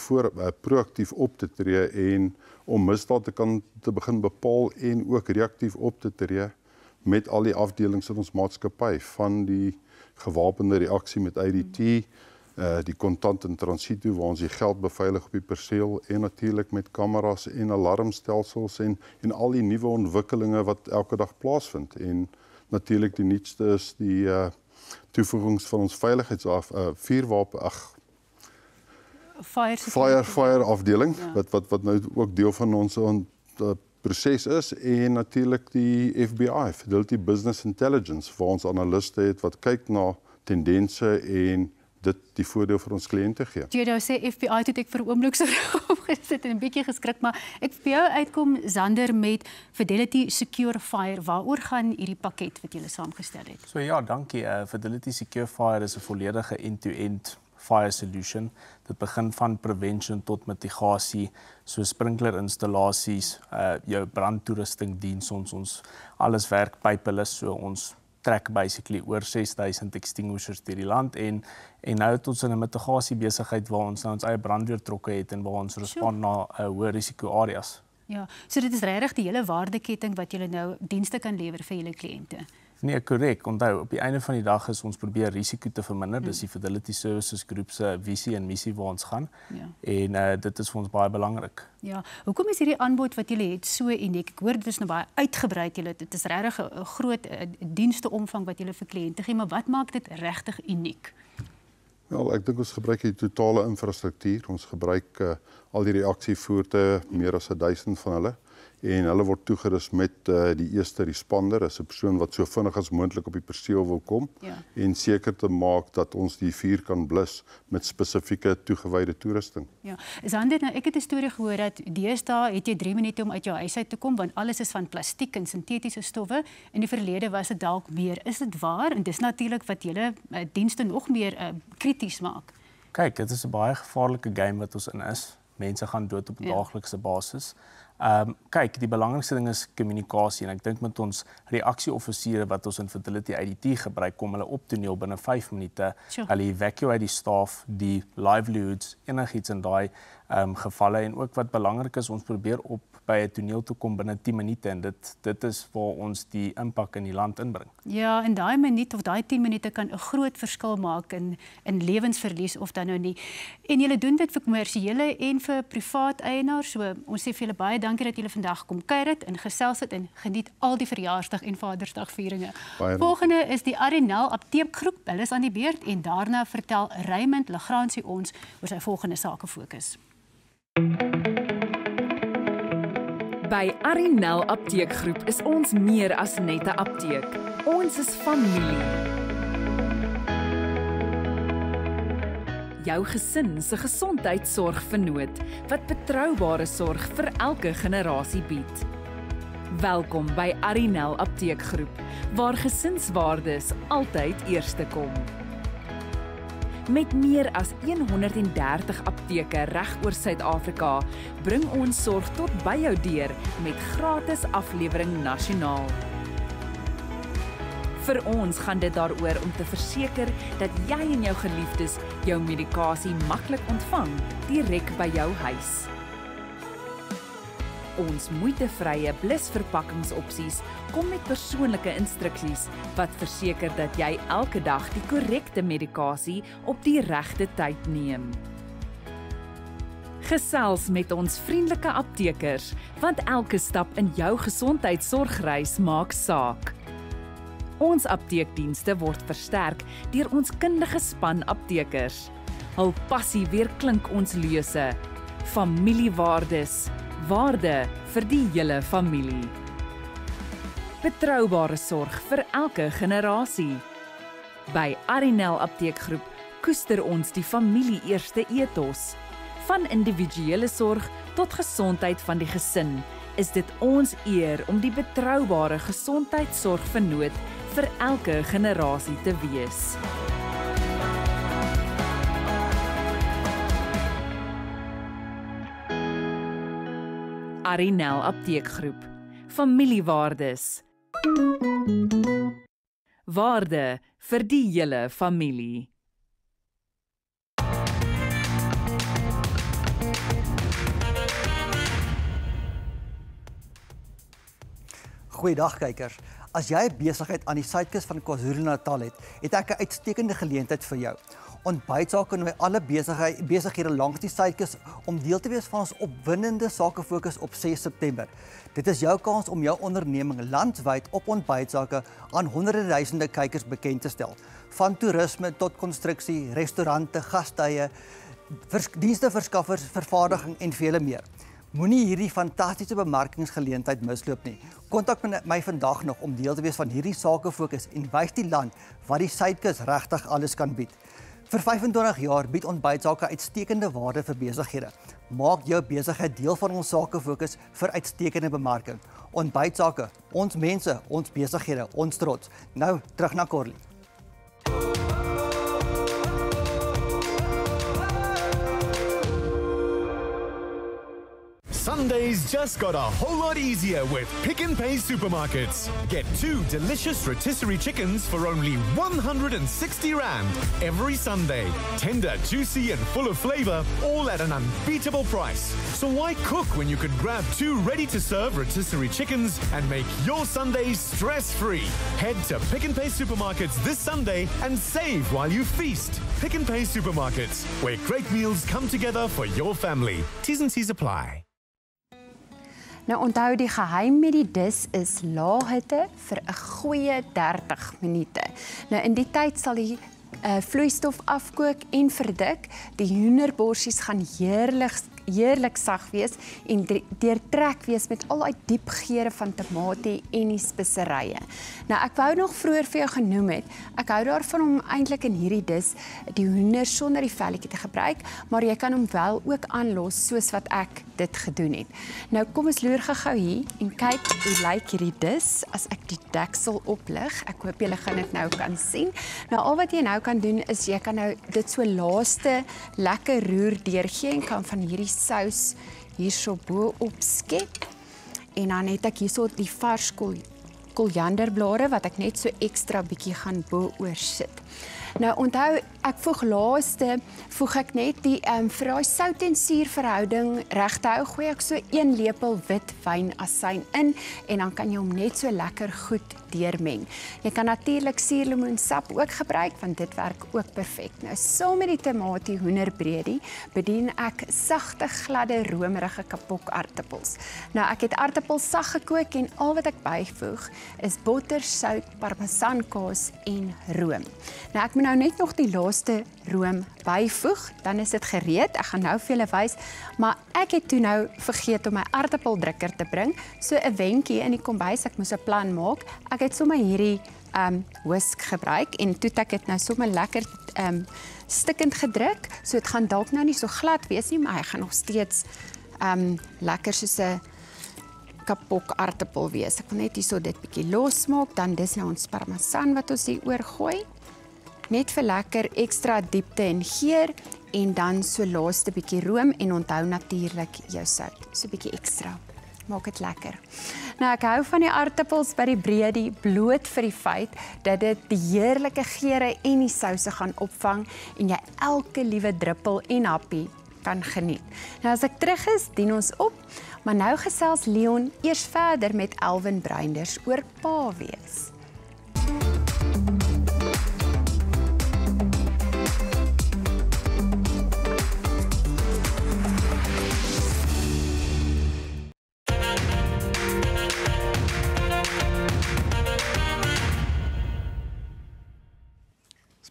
[SPEAKER 12] proaktief op te tree en om misdaad te begin bepaal en ook reaktief op te tree met al die afdelings in ons maatskappy, van die gewapende reaksie met IDT, die kontant in transito waar ons die geld beveilig op die perseel en natuurlik met kameras en alarmstelsels en al die nuwe ontwikkelinge wat elke dag plaasvind. En natuurlik die nuutste is die toevoegings van ons fire afdeling wat nou ook deel van ons proses is, en natuurlik die FBI, Fidelity Business Intelligence, waar ons analiste het wat kyk na tendense en dit die voordeel vir ons kliënte gee.
[SPEAKER 4] Jy nou sê FBI toe ek vir 'n oomblik so opgesit en 'n bietjie geskrik, maar ek vir jou uitkom Zander met Fidelity Secure Fire. Waaroor gaan hierdie pakket wat julle saamgestel het?
[SPEAKER 19] So ja, dankie. Fidelity Secure Fire is 'n volledige end-to-end fire solution. Dit begin van prevention tot mitigasie, so sprinklerinstallasies, jou brandtoerusting diens ons alles werk paperless, so ons trek basically oor 6000 extinguishers deur die land en nou het ons in 'n mitigasie besigheid waar ons nou ons eie brandweertrokke het en waar ons respond na hoë risiko areas.
[SPEAKER 4] Ja, so dit is regtig die hele waardeketting wat julle nou dienste kan lewer vir julle kliënte.
[SPEAKER 19] Nee, korrek. Onthou, op die einde van die dag is ons probeer risiko te verminder. Dis die Fidelity Services Groep se visie en missie waar ons gaan. Ja. En dit is vir ons baie belangrik.
[SPEAKER 4] Ja, hoekom is hierdie aanbod wat julle het so uniek? Ek hoor dit is nou baie uitgebrei. Dit is regtig 'n groot diensteomvang wat julle vir kliënte gee, maar wat maak dit regtig uniek?
[SPEAKER 12] Wel, ek dink ons gebruik die totale infrastruktuur. Ons gebruik al die reaksievoertuie, meer as 1000 van hulle. En hulle word toegerus met die eerste responder, is 'n persoon wat so vinnig as moontlik op die perseel wil kom, en seker te maak dat ons die vuur kan blus met spesifieke toegewyde toerusting.
[SPEAKER 4] Ja, Zander, nou ek het 'n storie gehoor dat deesdae het jy 3 minute om uit jou huis uit te kom want alles is van plastiek en sintetiese stowwe. In die verlede was dit dalk meer. Is dit waar? En dis natuurlik wat julle dienste nog meer krities maak.
[SPEAKER 19] Kyk, dit is 'n baie gevaarlike game wat ons in is. Mense gaan dood op 'n daaglikse basis. Kyk, die belangrikste ding is kommunikasie en ek dink met ons reaksieoffisiere wat ons in Fidelity IDT gebruik, kom hulle op toneel binne 5 minute. Hulle evacuate die staf, die livelihoods, enigiets in daai gevalle en ook wat belangrik is, ons probeer op by 'n toneel toe kom binne 10 minute en dit is waar ons die impak in die land inbring.
[SPEAKER 4] Ja, en daai minuut of daai 10 minute kan 'n groot verskil maak in lewensverlies of dan nou nie. En julle doen dit vir kommersiële en vir privaat eienaars. So ons sê vir julle baie dankie dat julle vandag kom kuier het en gesels het en geniet al die verjaarsdag en Vadersdagvieringe. Volgende is die Arinel Apteekgroep. Hulle is aan die beurt en daarna vertel Raymond Legrandsie ons oor sy volgende sakefokus.
[SPEAKER 20] By Arinel Apteekgroep is ons meer as net 'n apteek. Ons is familie. Jou gesin se gesondheidsorgvernoot wat betroubare sorg vir elke generasie bied. Welkom by Arinel Apteekgroep, waar gesinswaardes altyd eerste kom. Met meer as 130 apteke reg oor Suid-Afrika, bring ons sorg tot by jou deur met gratis aflewering nasionaal. Vir ons gaan dit daaroor om te verseker dat jy en jou geliefdes jou medikasie maklik ontvang direk by jou huis. Ons moeitevrye blusverpakkingsopsies kom met persoonlike instruksies wat verseker dat jy elke dag die korrekte medikasie op die regte tyd neem. Gesels met ons vriendelike aptekers, want elke stap in jou gesondheidsorgreis maak saak. Ons apteekdienste word versterk deur ons kundige span aptekers. Hul passie weerklink ons lese. Familiewaardes, waarde vir die hele familie. Betroubare sorg vir elke generasie. By Arinel Apteekgroep koester ons die familie eerste ethos. Van individuele sorg tot gesondheid van die gesin, is dit ons eer om die betroubare gesondheidsorgvernoot vir elke generasie te wees. Arinel Apteekgroep. Familiewaardes. Waarde vir die hele familie.
[SPEAKER 21] Goeiedag kykers. As jy 'n besigheid aan die suidkus van KwaZulu-Natal het ek 'n uitstekende geleentheid vir jou. Ontbytsake nooi alle besighede langs die suidkus om deel te wees van ons opwindende sakefokus op 6 September. Dit is jou kans om jou onderneming landwyd op ontbytsake aan honderde duisende kykers bekend te stel. Van toerisme tot konstruksie, restaurante, gastehuise, diensteverskaffers, vervaardiging en vele meer. Moenie hierdie fantastiese bemarkingsgeleentheid misloop nie. Kontak my vandag nog om deel te wees van hierdie sakefokus en wys die land wat die suidkus regtig alles kan bied. Vir 25 jaar bied Ontbytsake uitstekende waarde vir besighede. Maak jou besigheid deel van ons sakefokus vir uitstekende bemarking. Ontbytsake, ons mense, ons besighede, ons trots. Nou terug na Corlie.
[SPEAKER 22] Sundays just got a whole lot easier with Pick n Pay supermarkets. Get 2 delicious rotisserie chickens for only 160 Rand every Sunday. Tender, juicy and full of flavor, all at an unbeatable price. So why cook when you could grab 2 ready-to-serve rotisserie chickens and make your Sundays stress-free? Head to Pick n Pay supermarkets this Sunday and save while you feast. Pick n Pay supermarkets, where great meals come together for your family. T's and C's apply.
[SPEAKER 7] Nou onthou die geheim met die dis is laaghitte vir 'n goeie 30 minute. Nou in die tyd sal die vloeistof afkook en verdik. Die hoenderborsies gaan heerlik sag wees en deurtrek wees met al die diep geure van tamatie en die speserye. Nou ek wou nog vroeër vir jou genoem het, ek hou daarvan om eintlik in hierdie dis die hoender sonder die velletjie te gebruik, maar jy kan hom wel ook aanlos soos wat ek dit gedoen het. Nou kom ons loer gou hier en kyk hoe lyk hierdie dis as ek die deksel oplig. Ek hoop julle gaan dit nou kan sien. Nou al wat jy nou kan doen is jy kan nou dit so laaste lekker roer deurgee en kan van hierdie sous hierso bo opskep. En dan het ek hierso die vars korianderblare wat ek net so ekstra bietjie gaan bo oor sit. Nou onthou, ek voeg ek net die vir daai sout en suur verhouding reg te hou, gooi ek so 1 lepel wit wynasyn in en dan kan jy hom net so lekker goed deurmeng. Jy kan natuurlik suurlemoensap ook gebruik want dit werk ook perfek. Nou saam met die tamatie hoenderbredie bedien ek sagte, gladde, romerige kapokaartappels. Nou ek het aartappels sag gekook en al wat ek byvoeg is botter, sout, parmesankaas en room. Nou ek moet nou net nog die laaste room byvoeg, dan is dit gereed. Ek gaan nou vir julle wys, maar ek het toe nou vergeet om my aardappeldrukker te bring. So 'n wenkie in die kombuis, ek moes 'n plan maak. Ek het sommer hierdie whisk gebruik en toe ek dit nou sommer lekker stikkend gedruk, so dit gaan dalk nou nie so glad wees nie, maar hy gaan nog steeds lekker soos 'n kapok aartappel wees. Ek wil net hierso dit bietjie losmaak, dan dis nou ons parmesan wat ons hier oorgooi. Net vir lekker ekstra diepte en geur en dan so laaste bietjie room en onthou natuurlik jou sout. So bietjie ekstra. Maak dit lekker. Nou ek hou van die aartappels by die bredie bloot vir die feit dat dit die heerlike geure en die souse gaan opvang en jy elke liewe druppel en happie kan geniet. Nou as ek terug is, dien ons op, maar nou gesels Leon eers verder met Elwin Bruinders oor pa wees.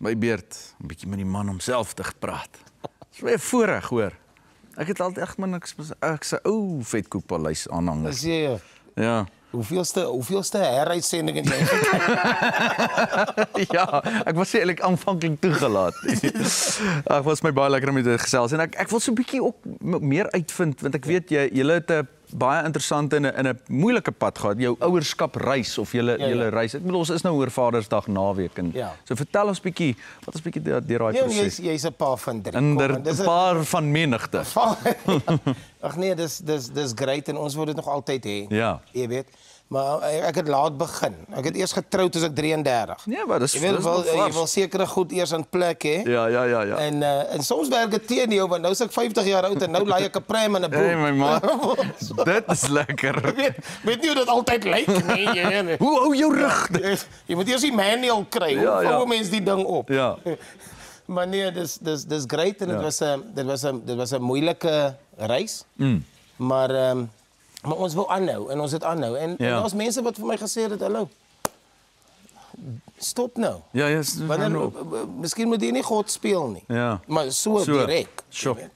[SPEAKER 5] My beurt, 'n bietjie met die man homself te gepraat. Dis baie voorreg, hoor. Ek het altyd echt man, ek's 'n ou vetkoekpaleis aanhanger.
[SPEAKER 2] Dis jy.
[SPEAKER 5] Ja.
[SPEAKER 2] Hoeveelste heruitsending het jy gekry?
[SPEAKER 5] Ja, ek was eintlik aanvanklik toegelaat. Ek was my baie lekker om dit gesels en ek wil so 'n bietjie ook meer uitvind want ek weet julle het 'n baie interessante in 'n moeilike pad gehad, jou ouerskap reis of julle reis. Ek bedoel ons is nou oor Vadersdag naweek en so vertel ons bietjie, wat is bietjie deur daai proses?
[SPEAKER 2] Jy's 'n pa van 3.
[SPEAKER 5] 'n paar van menigte.
[SPEAKER 2] Ag nee, dis great en ons wil dit nog altyd hê.
[SPEAKER 5] Ja.
[SPEAKER 2] Jy weet. Maar ek het laat begin. Ek het eers getroud as ek 33.
[SPEAKER 5] Ja, maar dis
[SPEAKER 2] jy wil sekere goed eers in plek hê.
[SPEAKER 5] Ja.
[SPEAKER 2] En soms werk dit teen jou want nou is ek 50 jaar oud en nou laai ek 'n pram in 'n boek.
[SPEAKER 5] Hey my man. Dit is lekker.
[SPEAKER 2] Weet nie hoe dit altyd lyk nie.
[SPEAKER 5] Hoe hou jou rug?
[SPEAKER 2] Jy moet eers die manual kry. Hoe vou mense die ding op?
[SPEAKER 5] Ja.
[SPEAKER 2] Maar nee, dis great en dit was 'n moeilike reis. Maar ons wou aanhou en ons het aanhou en daar's mense wat vir my gesê het hallo. Stop nou.
[SPEAKER 5] Ja,
[SPEAKER 2] miskien moet jy nie God speel nie.
[SPEAKER 5] Ja.
[SPEAKER 2] Maar so direk.
[SPEAKER 5] Sure.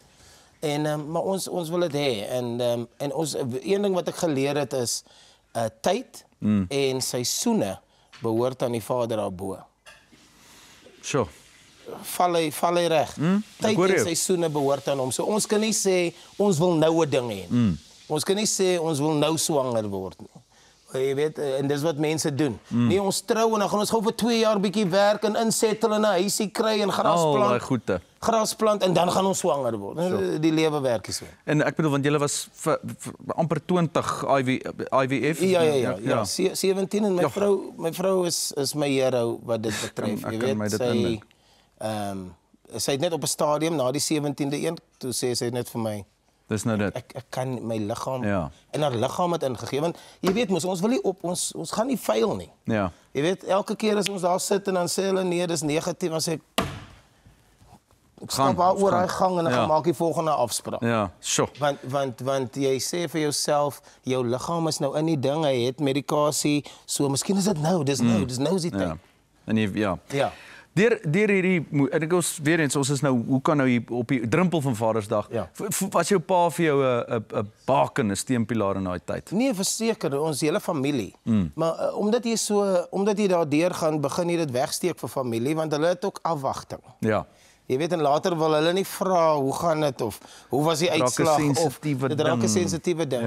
[SPEAKER 2] En maar ons wil dit hê en ons een ding wat ek geleer het is tyd en seisoene behoort aan die Vader daarbo.
[SPEAKER 5] Sure.
[SPEAKER 2] Val hy reg. Tyd en seisoene behoort aan hom. So ons kan nie sê ons wil nou 'n ding hê. Ons kan nie sê ons wil nou swanger word nie. Jy weet, en dis wat mense doen. Nee, ons trou en dan gaan ons gou vir 2 jaar bietjie werk en insettle en 'n huisie kry en gras plant en dan gaan ons swanger word. Die lewe werk is so.
[SPEAKER 5] En ek bedoel want julle was vir amper 20 IVF.
[SPEAKER 2] Ja, 17 en my vrou is my hero wat dit betref. Jy weet, sy het net op 'n stadium na die 17de een toe sê sy net vir my
[SPEAKER 5] dis nou dit.
[SPEAKER 2] Ek kan my liggaam en haar liggaam het ingegee want jy weet mos ons wil nie ons gaan nie fail nie.
[SPEAKER 5] Ja.
[SPEAKER 2] Jy weet elke keer as ons daar sit en dan sê hulle nee, dis negatief dan sê ek stap oor daai gang en ek maak die volgende afspraak.
[SPEAKER 5] Ja, sure.
[SPEAKER 2] Want jy sê vir jouself jou liggaam is nou in die ding, hy het medikasie, so miskien is dit nou, dis nou is die tyd.
[SPEAKER 5] En ja. Deur hierdie en ek ons weer eens ons is nou hoe kan nou hier op die drempel van Vadersdag was jou pa vir jou 'n baken 'n steunpilaar in daai tyd?
[SPEAKER 2] Nee, verseker ons hele familie. Maar omdat jy daardeur gaan begin jy dit wegsteek vir familie want hulle het ook afwagting.
[SPEAKER 5] Ja.
[SPEAKER 2] Jy weet en later wil hulle nie vra hoe gaan dit of hoe was die uitslag of dit raak 'n sensitiewe ding.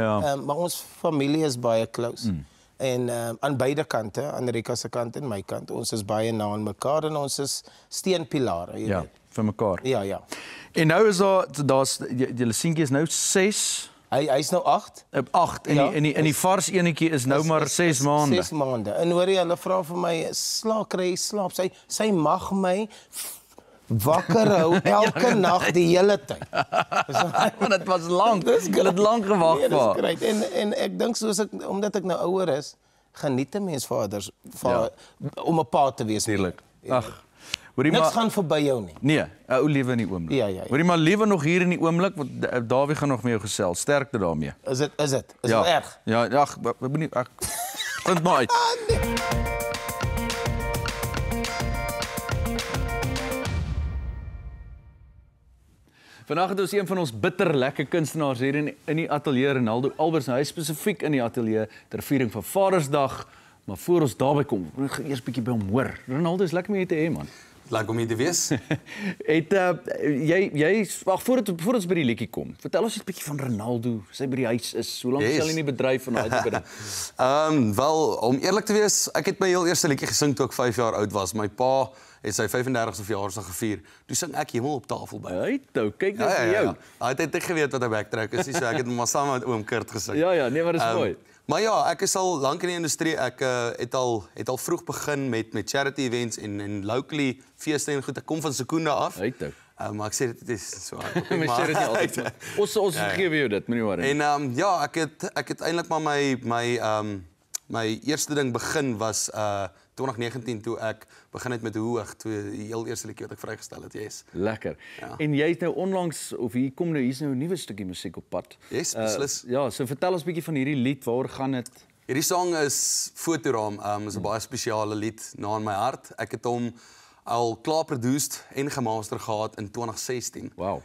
[SPEAKER 2] Maar ons familie is baie close. En aan beide kante, aan Rika se kant en my kant, ons is baie na aan mekaar en ons is steunpilare, jy weet.
[SPEAKER 5] Vir mekaar.
[SPEAKER 2] Ja.
[SPEAKER 5] En nou is daar's julle seentjie is nou 6.
[SPEAKER 2] Hy's nou 8.
[SPEAKER 5] 8 en die vars enetjie is nou maar 6 maande.
[SPEAKER 2] 6 maande. En hoor jy hulle vra vir my, slaap. Sy mag my wakker hou elke nag die hele tyd.
[SPEAKER 5] Want dit was lank. Hulle het lank gewag vir.
[SPEAKER 2] En ek dink soos omdat ek nou ouer is, geniet 'n mens vaders om 'n pa te wees.
[SPEAKER 5] Natuurlik. Ag.
[SPEAKER 2] Niks gaan verby jou nie.
[SPEAKER 5] Nee, 'n ou lewe in die oomblik.
[SPEAKER 2] Ja.
[SPEAKER 5] Hoorie maar lewe nog hier in die oomblik want Dawie gaan nog met jou gesels. Sterkte daarmee.
[SPEAKER 2] Is dit erg?
[SPEAKER 5] Ja, ag, moenie ek vind maar uit. Vandag het ons een van ons bitter lekker kunstenaars hier in die ateljee, Ronaldo Albers. Hy is spesifiek in die ateljee ter viering van Vadersdag, maar voor ons daarby kom, moet ek eers bietjie by hom hoor. Ronaldo, is lekker om jou te hê, man.
[SPEAKER 6] Lekker om hier te wees.
[SPEAKER 5] Voor ons by die liedjie kom, vertel ons 'n bietjie van Ronaldo, sy by die huis is. Hoe lank is hy in die bedryf van daai tipe ding?
[SPEAKER 6] Wel, om eerlik te wees, ek het my heel eerste liedjie gesing toe ek 5 jaar oud was. My pa het sy 35ste verjaarsdag gevier. Toe sing ek Hemel op tafel by.
[SPEAKER 5] Uitou, kyk net vir jou.
[SPEAKER 6] Hy het net geweet wat 'n backtrack is, so ek het maar saam met oom Kurt gesing.
[SPEAKER 5] Ja, nee, maar dis mooi.
[SPEAKER 6] Maar ja, ek is al lank in die industrie. Ek het al vroeg begin met charity events en locally feeste en goed. Ek kom van Sekunda af.
[SPEAKER 5] Uitou.
[SPEAKER 6] Maar ek sê dit is so hard.
[SPEAKER 5] Maar sê dit nie altyd. Ons gee vir jou dit, moenie worry.
[SPEAKER 6] En ja, ek het eintlik maar my eerste ding begin was 2019 toe ek begin het met Hoog, die heel eerste liedjie wat ek vrygestel het, yes.
[SPEAKER 5] Lekker. Ja. En jy het nou onlangs of hier's nou 'n nuwe stukkie musiek op pad.
[SPEAKER 6] Yes, beslis.
[SPEAKER 5] Ja, so vertel ons bietjie van hierdie lied, waaroor gaan dit?
[SPEAKER 6] Hierdie song is Fotoraam, is 'n baie spesiale lied na in my hart. Ek het hom al klaar produced en gemaster gehad in 2016.
[SPEAKER 5] Wow.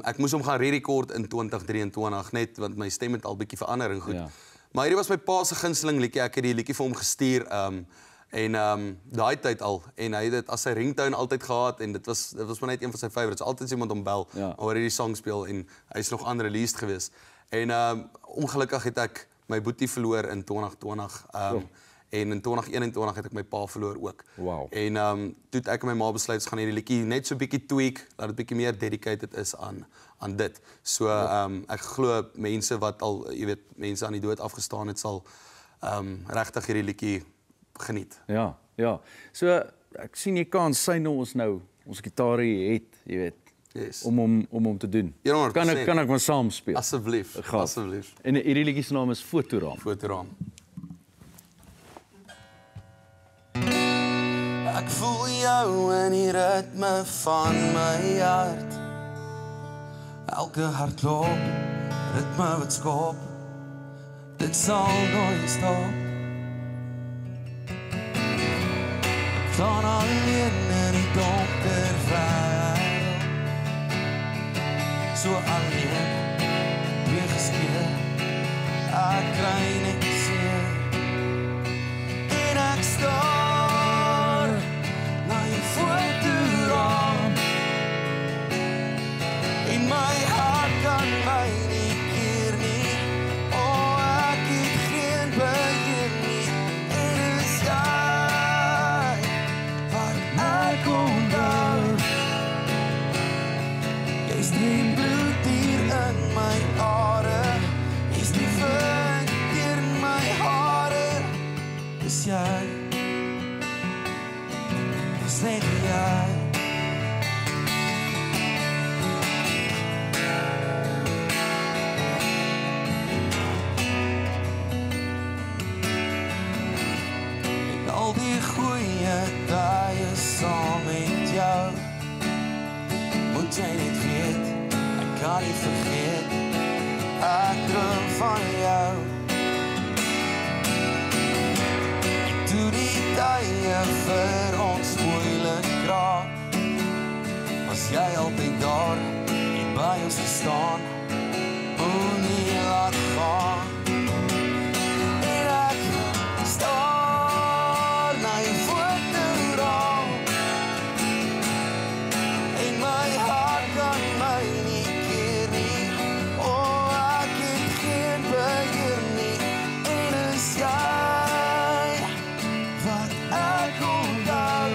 [SPEAKER 6] Ek moes hom gaan re-record in 2023 net want my stem het al bietjie verander en goed. Ja. Maar hierdie was my pa se gunsteling liedjie. Ek het die liedjie vir hom gestuur daai tyd al en hy het dit as sy ringtone altyd gehad en dit was maar net een van sy favorites. Altyd iemand hom bel oor hierdie song speel en hy's nog unreleased gewees. En ongelukkig het ek my boetie verloor in 2020 en in 2021 het ek my pa verloor ook.
[SPEAKER 5] Wow.
[SPEAKER 6] En toe het ek en my ma besluit ons gaan hierdie liedjie net so bietjie tweak dat dit bietjie meer dedicated is aan dit. So ek glo mense wat al, jy weet, mense aan die dood afgestaan het sal regtig hierdie liedjie geniet.
[SPEAKER 5] Ja, ja. So ek sien jy kan sy nou ons gitaar het, jy weet.
[SPEAKER 6] Yes.
[SPEAKER 5] Om hom te doen.
[SPEAKER 6] 100%.
[SPEAKER 5] Kan ek maar saam speel?
[SPEAKER 6] Asseblief, asseblief.
[SPEAKER 5] En hierdie liedjie se naam is Fotoraam.
[SPEAKER 6] Fotoraam. Ek voel jou in die ritme van my hart. Elke hartklop, ritme wat skop. Dit sal nooit stop. Ek staan alleen in die donker wêreld. So alleen, weer geskeer. Ek kry niks seer. En ek staar na jou fotoraam. En my hart kan my nie keer nie. Oh, ek het geen beheer nie. En is jy wat ek onthou. Jy's die bloed hier in my are. Jy's die wind hier in my hare. Is jy? Is net jy? Al die goeie dae saam met jou. Moet jy net weet, ek kan nie vergeet. Ek droom van jou. Toe die dae vir ons moeilik raak, was jy altyd daar, en by ons gestaan. Moenie laat gaan. En ek staar na jou fotoraam. En my hart kan my nie keer nie. Oh, ek het geen beheer nie. En is jy wat ek onthou.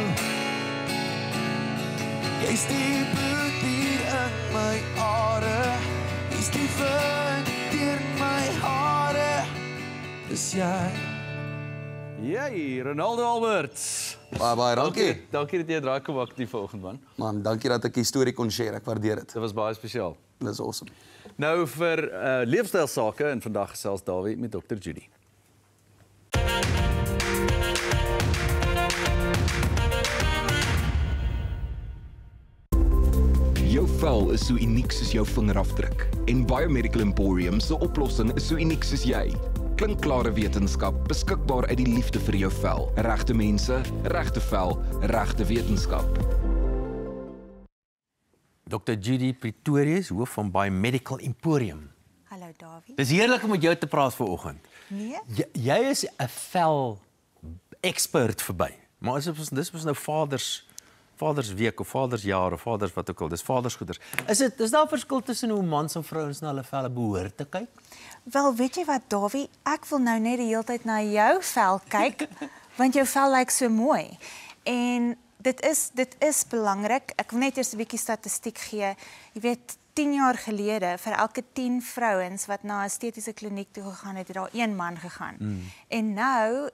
[SPEAKER 6] Jy's die bloed hier in my are. Jy's die wind deur my hare. Is jy?
[SPEAKER 5] Jy, Ronaldo Alberts.
[SPEAKER 6] Baie dankie.
[SPEAKER 5] Dankie dat jy draai kom aktief vanoggend man.
[SPEAKER 6] Man, dankie dat ek die storie kon share. Ek waardeer dit.
[SPEAKER 5] Dit was baie spesiaal.
[SPEAKER 6] Dis awesome.
[SPEAKER 5] Nou vir leefstylsake en vandag gesels Dawie met Dr. Judy.
[SPEAKER 3] Jou vel is so uniek soos jou vingerafdruk en Biomedical Emporium se oplossing is so uniek soos jy. Klinkklare wetenskap, beskikbaar uit die liefde vir jou vel. Regte mense, regte vel, regte wetenskap.
[SPEAKER 1] Dr. Judy Pretorius, hoof van Biomedical Emporium.
[SPEAKER 10] Hallo Dawie.
[SPEAKER 1] Dis heerlik om met jou te praat vanoggend.
[SPEAKER 10] Nee?
[SPEAKER 1] Jy is 'n vel expert verby. Maar dis was nou Vadersweek of Vadersjaar of Vaders wat ook al. Dis Vadersgoeders. Is daar 'n verskil tussen hoe mans en vrouens na hulle velle behoort te kyk?
[SPEAKER 10] Wel, weet jy wat Dawie, ek wil nou net die hele tyd na jou vel kyk, want jou vel lyk so mooi. En dit is belangrik. Ek wil net eers 'n bietjie statistiek gee. Jy weet, 10 jaar gelede, vir elke 10 vrouens wat na 'n estetiese kliniek toe gegaan het daar 1 man gegaan. En nou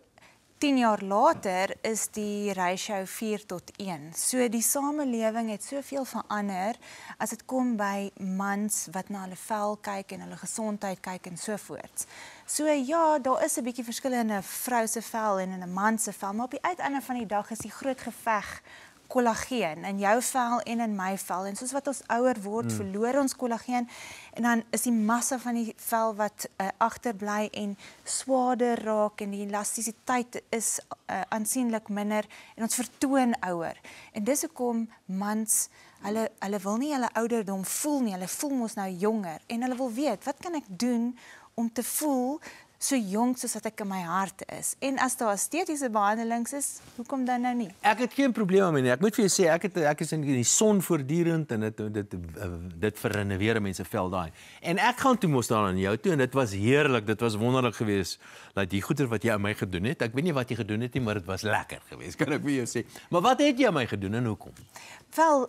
[SPEAKER 10] 10 jaar later is die ratio 4:1. So die samelewing het soveel verander as dit kom by mans wat na hulle vel kyk en hulle gesondheid kyk en so voort. So ja, daar is 'n bietjie verskil in 'n vrou se vel en in 'n man se vel, maar op die uiteinde van die dag is die groot geveg kollageen in jou vel en in my vel. En soos wat ons ouer word, verloor ons kollageen en dan is die massa van die vel wat agterbly en swaarder raak en die elastisiteit is aansienlik minder en ons vertoon ouer. En dis hoekom mans hulle wil nie hulle ouderdom voel nie, hulle voel mos nou jonger en hulle wil weet, wat kan ek doen om te voel so jonk soos wat ek in my hart is. En as daar estetiese behandelings is, hoekom dan nou nie?
[SPEAKER 1] Ek het geen probleem daarmee nie. Ek moet vir jou sê, ek is in die son voortdurend en dit verrenoveer mense vel daai. En ek gaan toe mos daar aan jou toe en dit was heerlik, dit was wonderlik geweest. Dat die goeie wat jy aan my gedoen het. Ek weet nie wat jy gedoen het nie, maar dit was lekker geweest, kan ek vir jou sê. Maar wat het jy aan my gedoen en hoekom?
[SPEAKER 10] Wel,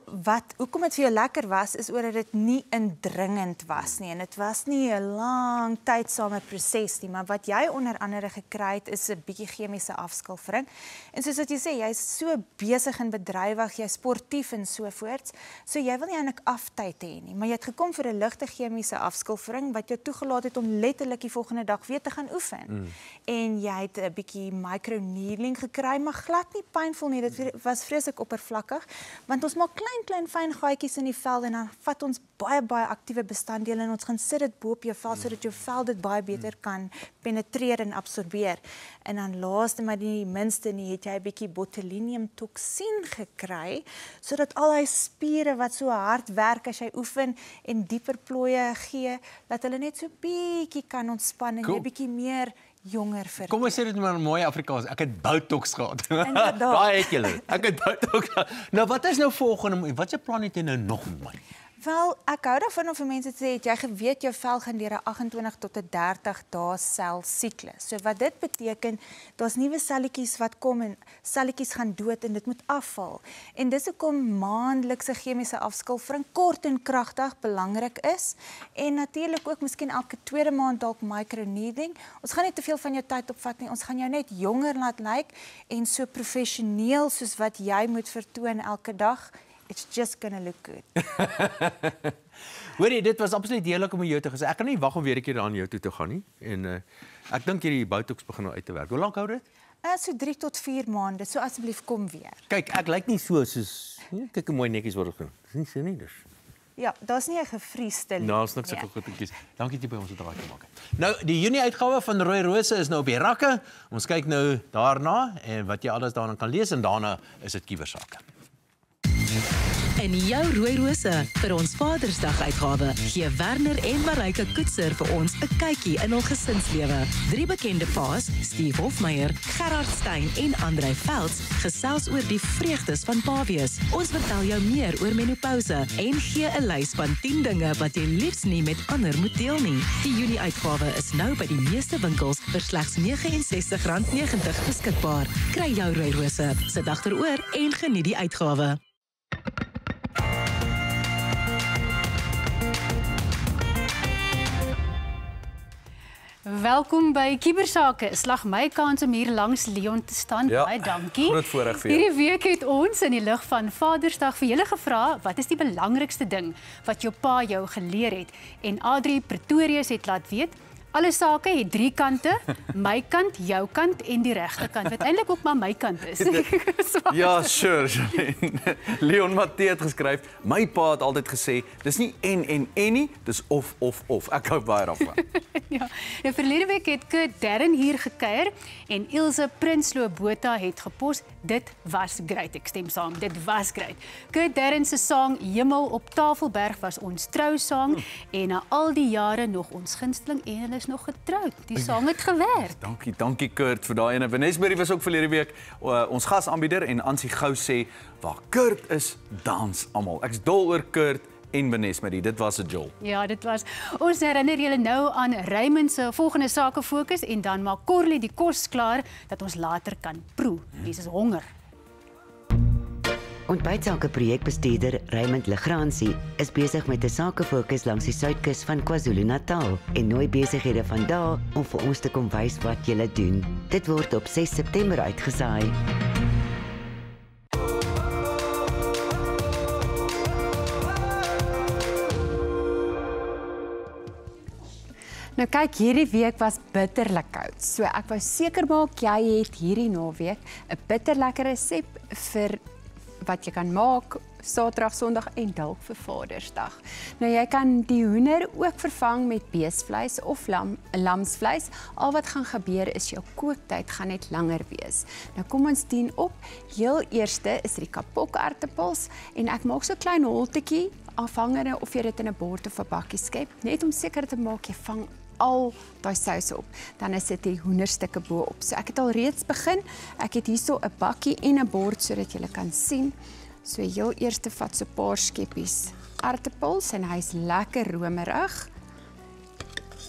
[SPEAKER 10] hoekom dit vir jou lekker was, is oor dat dit nie indringend was nie. En dit was nie 'n lang tydsame proses nie, maar wat jy onder andere gekry het, is 'n bietjie chemiese afskilfering. En soos wat jy sê, jy's so besig en bedrywig, jy's sportief en so voorts, so jy wil nie eintlik aftyd hê nie, maar jy het gekom vir 'n ligte chemiese afskilfering wat jou toegelaat het om letterlik die volgende dag weer te gaan oefen. En jy het 'n bietjie microneedling gekry, maar glad nie pynvol nie. Dit was vreeslik oppervlakkig, want ons maak klein fyn gaatjies in die vel en dan vat ons baie aktiewe bestanddele en ons gaan sit dit bo op jou vel sodat jou vel dit baie beter kan penetreer en absorbeer. En dan laaste maar die minste nie, het jy 'n bietjie botulinumtoksien gekry sodat al hy spiere wat so hard werk as jy oefen en dieper plooie gee, dat hulle net so bietjie kan ontspan en jy bietjie meer jonger vir.
[SPEAKER 1] Kom ons sê dit maar mooi Afrikaans. Ek het botox gehad.
[SPEAKER 10] Inderdaad.
[SPEAKER 1] Daai het julle. Ek het botox gehad. Nou wat is nou volgende? Wat se plan het jy nou nog met my?
[SPEAKER 10] Wel, ek hou daarvan om vir mense te sê, het jy geweet jou vel gaan deur 'n 28 tot 'n 30 dae selsiklus. So wat dit beteken, daar's nuwe selletjies wat kom en selletjies gaan dood en dit moet afval. En dis hoekom maandelikse chemiese afskilfering kort en kragtig belangrik is. En natuurlik ook miskien elke tweede maand dalk microneedling. Ons gaan nie te veel van jou tyd opvat nie. Ons gaan jou net jonger laat lyk en so professioneel soos wat jy moet vertoon elke dag. It's just gonna look good.
[SPEAKER 1] Hoorie, dit was absoluut heerlik om jou te gesê. Ek kan nie wag om weer 'n keer aan jou toe te gaan nie. En ek dink hierdie botox begin nou uit te werk. Hoe lank hou dit?
[SPEAKER 10] So 3 tot 4 maande. So asseblief kom weer.
[SPEAKER 1] Kyk, ek lyk nie soos kyk hoe mooi netjies word genoem. Dis nie so nie dus.
[SPEAKER 10] Ja, daar's nie 'n gevriesde lied.
[SPEAKER 1] Daar's niks sulke goedetjies. Dankie dat jy by ons het raai gemaak het. Nou, die Junie uitgawe van Rooi Rose is nou op die rakke. Ons kyk nou daarna en wat jy alles daarin kan lees en daarna is dit kiewersake.
[SPEAKER 8] In jou Rooi Rose vir ons Vadersdag uitgawe gee Werner en Mareike Koetser vir ons 'n kykie in hul gesinslewe. 3 bekende paas, Steve Hofmeyer, Gerard Stein en Andrei Velds, gesels oor die vreugdes van pa wees. Ons vertel jou meer oor menopouse en gee 'n lys van 10 dinge wat jy liefs nie met ander moet deel nie. Die Junie uitgawe is nou by die meeste winkels vir slegs R69.90 beskikbaar. Kry jou Rooi Rose, sit agteroor en geniet die uitgawe.
[SPEAKER 4] Welkom by Kiebersake. Slag my kans om hier langs Leon te staan. Baie dankie.
[SPEAKER 5] Groot voorreg vir jou.
[SPEAKER 4] Hierdie week het ons in die lig van Vadersdag vir julle gevra, wat is die belangrikste ding wat jou pa jou geleer het? En Adri Pretorius het laat weet, alle sake het 3 kante, my kant, jou kant en die regte kant, wat eintlik ook maar my kant is.
[SPEAKER 5] Ja, sure. Leon Matthee het geskryf, my pa het altyd gesê, dis nie en nie, dis of. Ek hou baie daarvan.
[SPEAKER 4] Ja, en verlede week het Kurt Darren hier gekuier en Ilse Prinsloo Botha het gepos, dit was great, ek stem saam, dit was great. Kurt Darren se sang Hemel op Tafelberg was ons trousang en na al die jare nog ons gunsteling en hulle is nog getroud. Die sang het gewerk.
[SPEAKER 5] Dankie Kurt vir daai ene. Benesbury was ook verlede week ons gasaanbieder en Ansie Gou sê, waar Kurt is, dans almal. Ek's dol oor Kurt en Benesbury. Dit was 'n jol.
[SPEAKER 4] Ja, dit was. Ons herinner julle nou aan Raymond se volgende sake fokus en dan maak Corley die kos klaar dat ons later kan proe. Dis is honger.
[SPEAKER 11] Ontbytsake projekbestuurder Raymond Legrandsie is besig met 'n sakefokus langs die suidkus van KwaZulu-Natal en nooi besighede van daar om vir ons te kom wys wat julle doen. Dit word op 6 September uitgesaai.
[SPEAKER 7] Nou kyk, hierdie week was bitterlik koud. So ek wou seker maak jy het hierdie naweek 'n bitterlekker resep vir wat jy kan maak Saterdag, Sondag en dalk vir Vadersdag. Nou jy kan die hoender ook vervang met beesvleis of lamsvleis. Al wat gaan gebeur is jou kooktyd gaan net langer wees. Nou kom ons dien op. Heel eerste is die kapokaartappels en ek maak so 'n klein holtetjie afhangende of jy dit in 'n bord of 'n bakkie skep, net om seker te maak jy vang al daai sous op. Dan is dit die hoenderstukke bo-op. So ek het al reeds begin. Ek het hierso 'n bakkie en 'n bord sodat jy kan sien. So heel eers vat so 'n paar skeppies aartappels en hy's lekker romerig.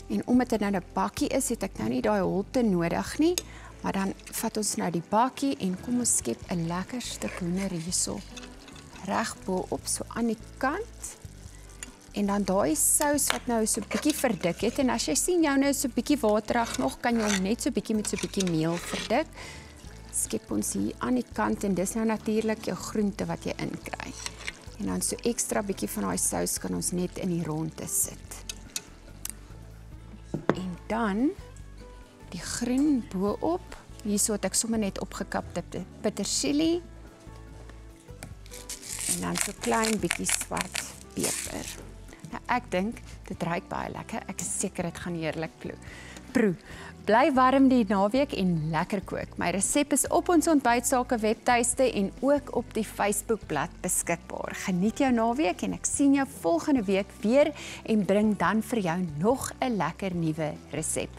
[SPEAKER 7] En omdat dit nou 'n bakkie is, het ek nou nie daai holte nodig nie, maar dan vat ons nou die bakkie en kom ons skep 'n lekker stuk hoender hierso reg bo-op so aan die kant. En dan daai sous wat nou so 'n bietjie verdik het en as jy sien jou nou so 'n bietjie waterig nog, kan jy hom net so 'n bietjie met so 'n bietjie meel verdik. Skep ons hier aan die kant en dis nou natuurlik jou groente wat jy inkry. En dan so ekstra bietjie van daai sous kan ons net in die ronde sit. En dan die groen bo-op. Hierso het ek sommer net opgekapte petersilie. En dan so klein bietjie swart peper. Nou ek dink dit ruik baie lekker. Ek is seker dit gaan heerlik proe. Bly warm die naweek en lekker kook. My resep is op ons ontbytsake webtuiste en ook op die Facebookblad beskikbaar. Geniet jou naweek en ek sien jou volgende week weer en bring dan vir jou nog 'n lekker nuwe resep.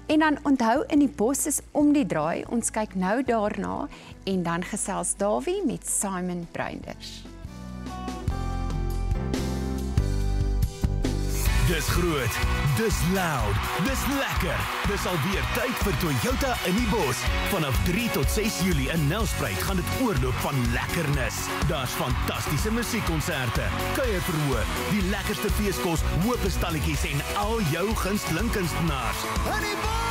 [SPEAKER 7] En dan onthou in die bos is om die draai. Ons kyk nou daarna en dan gesels Dawie met Simon Bruinders.
[SPEAKER 22] Dis groot, dis loud, dis lekker. Dis alweer tyd vir Toyota in die bos. Vanaf 3 tot 6 Julie in Nelspruit gaan dit oorloop van lekkernis. Daar's fantastiese musiekkonserte, kuierverhoor, die lekkerste feeskos, hoop stalletjies en al jou gunsteling kunstenaars. In die bos!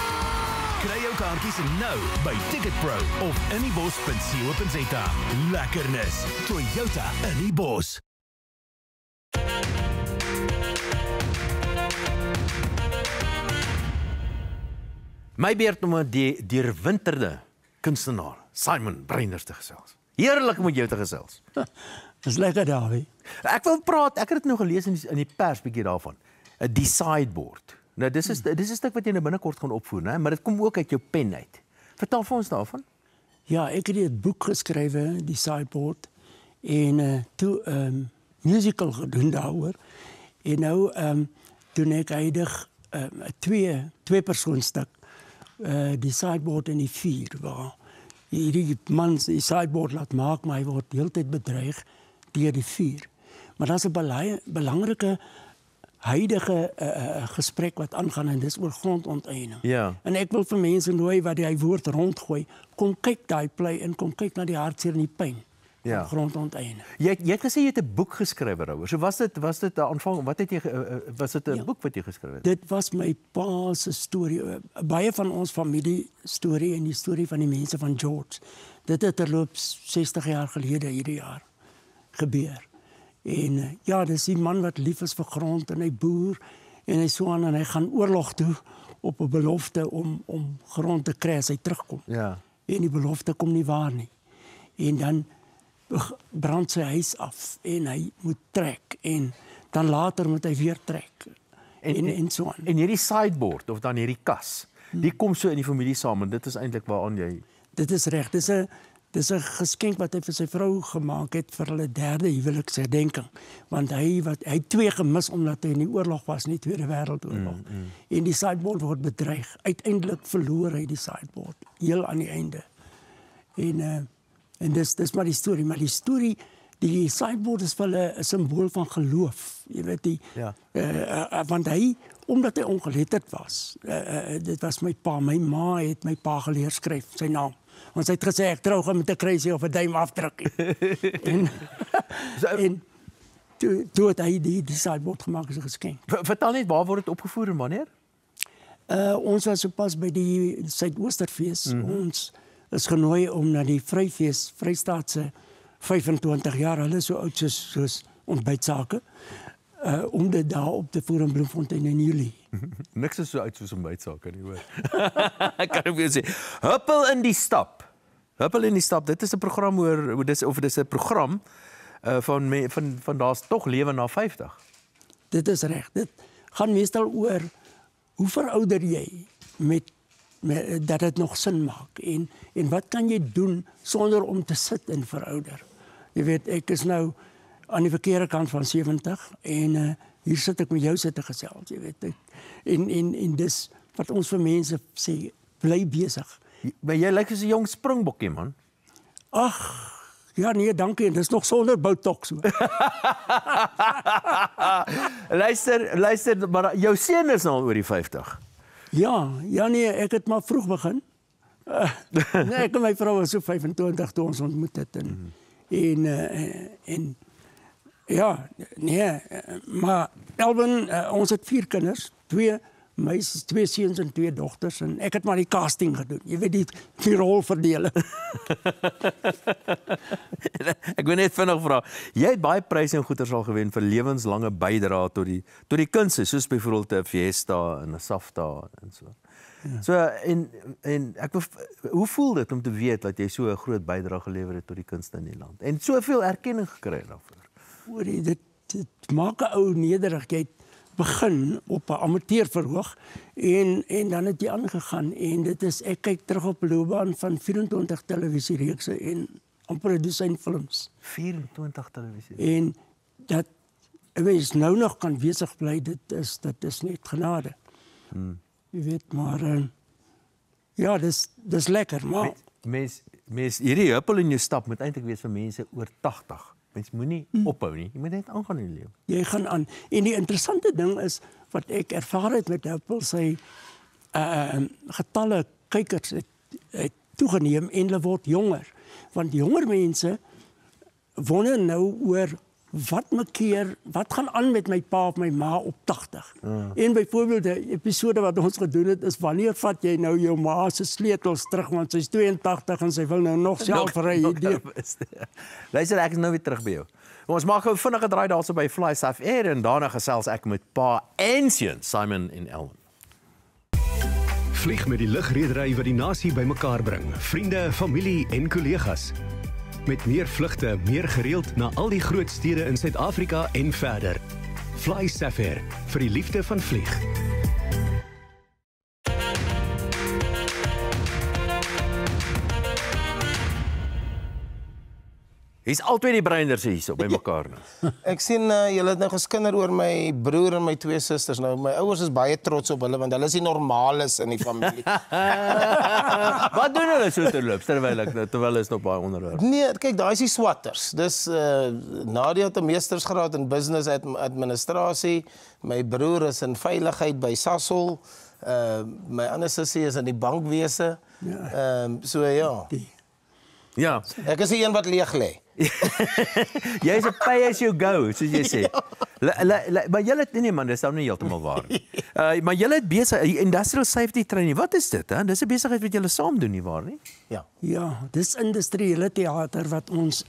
[SPEAKER 22] Kry jou kaartjies nou by Ticketpro of inniebos.co.za. Lekkernis, Toyota in die bos.
[SPEAKER 1] My beurt om die deurwinterde kunstenaar Simon Bruinders te gesels. Heerlik om met jou te gesels.
[SPEAKER 13] Dis lekker, Dawie.
[SPEAKER 1] Ek wil praat, ek het dit nou gelees in die pers bietjie daarvan. 'n Decideboard. Nou dis is 'n stuk wat jy nou binnekort gaan opvoer, né? Maar dit kom ook uit jou pen uit. Vertel vir ons daarvan.
[SPEAKER 13] Ja, ek het 'n boek geskrywe, Decideboard, en toe musical gedoen daaroor. En nou doen ek eindig 'n twee persoonstuk. Die sideboard en die vuur, waar hierdie man die sideboard laat maak, maar hy word heeltyd bedreig deur die vuur. Maar daar's 'n belangrike huidige gesprek wat aangaan en dis oor grondonteiening.
[SPEAKER 1] Ja.
[SPEAKER 13] En ek wil vir mense nooi wat die woord rondgooi, kom kyk daai play en kom kyk na die hartseer en die pyn.
[SPEAKER 1] Ja.
[SPEAKER 13] Grondonteiening.
[SPEAKER 1] Jy het gesê jy het 'n boek geskryf daaroor. So was dit 'n aanvang, wat het jy was dit 'n boek wat jy geskryf het?
[SPEAKER 13] Dit was my pa se storie. Baie van ons familie storie en die storie van die mense van George. Dit het terloop 60 jaar gelede hierdie jaar gebeur. En ja, dis die man wat lief is vir grond en hy boer en hy so aan en hy gaan oorlog toe op 'n belofte om grond te kry as hy terugkom.
[SPEAKER 1] Ja.
[SPEAKER 13] En die belofte kom nie waar nie. En dan brand sy huis af en hy moet trek en dan later moet hy weer trek. En so aan.
[SPEAKER 1] En hierdie sideboard of dan hierdie kas, die kom so in die familie saam en dit is eintlik waaraan jy.
[SPEAKER 13] Dit is reg. Dis 'n geskenk wat hy vir sy vrou gemaak het vir hulle derde huweliksherdenking, want hy het 2 gemis omdat hy in die oorlog was, nie Tweede Wêreldoorlog. En die sideboard word bedreig. Uiteindelik verloor hy die sideboard heel aan die einde. En dis maar die storie, die sideboard is wel 'n simbool van geloof. Jy weet want hy omdat hy ongeletterd was. Dit was my pa, my ma het my pa geleer skryf sy naam. Want sy het gesê ek trou gaan met 'n kruisie of 'n duim afdruk. en toe het hy die sideboard gemaak as 'n geskenk.
[SPEAKER 1] Vertel net waar word dit opgevoer en wanneer?
[SPEAKER 13] Ons was sopas by die Suidoosterfees. Ons is genooi om na die Vryfees, Vrystaatse 25 jaar, hulle is so oud soos ontbytsake, om dit daar op te voer in Bloemfontein in Julie.
[SPEAKER 1] Niks is so oud soos ontbytsake nie, hoor. Ek kan ook weer sê, Huppel in die stap. Huppel in die stap, dit is 'n program dis 'n program van daar's tog lewe na 50.
[SPEAKER 13] Dit is reg. Dit gaan meestal oor hoe verouder jy met dat dit nog sin maak en wat kan jy doen sonder om te sit en verouder. Jy weet, ek is nou aan die verkeerde kant van 70 en hier sit ek met jou te gesels, jy weet. En dis wat ons vir mense sê, bly besig.
[SPEAKER 1] Maar jy lyk soos 'n jong springbokkie, man.
[SPEAKER 13] Ag, ja nee, dankie, dis nog sonder botox so.
[SPEAKER 1] Luister, maar jou seun is nou al oor die 50.
[SPEAKER 13] Ja nee, ek het maar vroeg begin. Nee, ek en my vrou was so 25 toe ons ontmoet het En ja, nee, maar Elwin, ons het 4 kinders, 2 meisies, 2 seuns en 2 dogters en ek het maar die casting gedoen. Jy weet die rolverdeling.
[SPEAKER 1] Ek wil net vinnig vra, jy het baie pryse en goeders al gewen vir lewenslange bydrae tot die kunste, soos byvoorbeeld 'n Fiesta en 'n SAFTA en so. Ja. So en ek hoe voel dit om te weet dat jy so 'n groot bydrae gelewer het tot die kunste in die land en soveel erkenning gekry daarvoor?
[SPEAKER 13] Hoorie, dit maak 'n ou nederig. Jy begin op 'n amateurverhoog en dan het jy aangegaan en dit is ek kyk terug op 'n loopbaan van 24 televisiereekse en amper 'n dosyn films.
[SPEAKER 1] 24 televisie.
[SPEAKER 13] En dat mens nou nog kan besig bly, dit is net genade. Jy weet maar ja, dis lekker, maar
[SPEAKER 1] mens hierdie huppel in jou stap moet eintlik wees vir mense oor 80. Mens moenie ophou nie. Jy moet net aangaan in die lewe.
[SPEAKER 13] Jy gaan aan. En die interessante ding is wat ek ervaar het met Huppel, sy getalle kykers het toegeneem en hulle word jonger. Want jonger mense wonder nou oor wat gaan aan met my pa of my ma op 80. En byvoorbeeld 'n episode wat ons gedoen het is wanneer vat jy nou jou ma se sleutels terug want sy's 82 en sy wil nou nog self ry.
[SPEAKER 1] Luister, ek is nou weer terug by jou. Ons maak gou vinnige draai daarso by Fly South Air en daarna gesels ek met pa en seun Simon en Ellen.
[SPEAKER 9] Vlieg met die lugredery wat die nasie bymekaar bring. Vriende, familie en kollegas. Met meer vlugte, meer gereeld na al die groot stede in Suid-Afrika en verder. Fly Safair, vir die liefde van vlieg.
[SPEAKER 1] Hier's altyd die breinders hierso by mekaar nou.
[SPEAKER 2] Ek sien julle het nou geskinder oor my broer en my 2 susters. Nou my ouers is baie trots op hulle want hulle is die normales in die familie.
[SPEAKER 1] Wat doen hulle so terloops terwyl is nog baie onderwerp?
[SPEAKER 2] Nee, kyk, daai is die swatters. Dis Nadia het 'n meestersgraad in business administrasie. My broer is in veiligheid by Sasol. My ander sussie is in die bankwese. So ja.
[SPEAKER 1] Ja.
[SPEAKER 2] Ek is die een wat leeg lê.
[SPEAKER 1] Jy is 'n pay as you go, soos jy sê. Maar julle het nee man, dis nou nie heeltemal waar nie. Maar julle het besig industrial safety training. Wat is dit hè? Dis 'n besigheid wat julle saam doen nie waar nie?
[SPEAKER 2] Ja.
[SPEAKER 13] Ja, dis industriële teater wat ons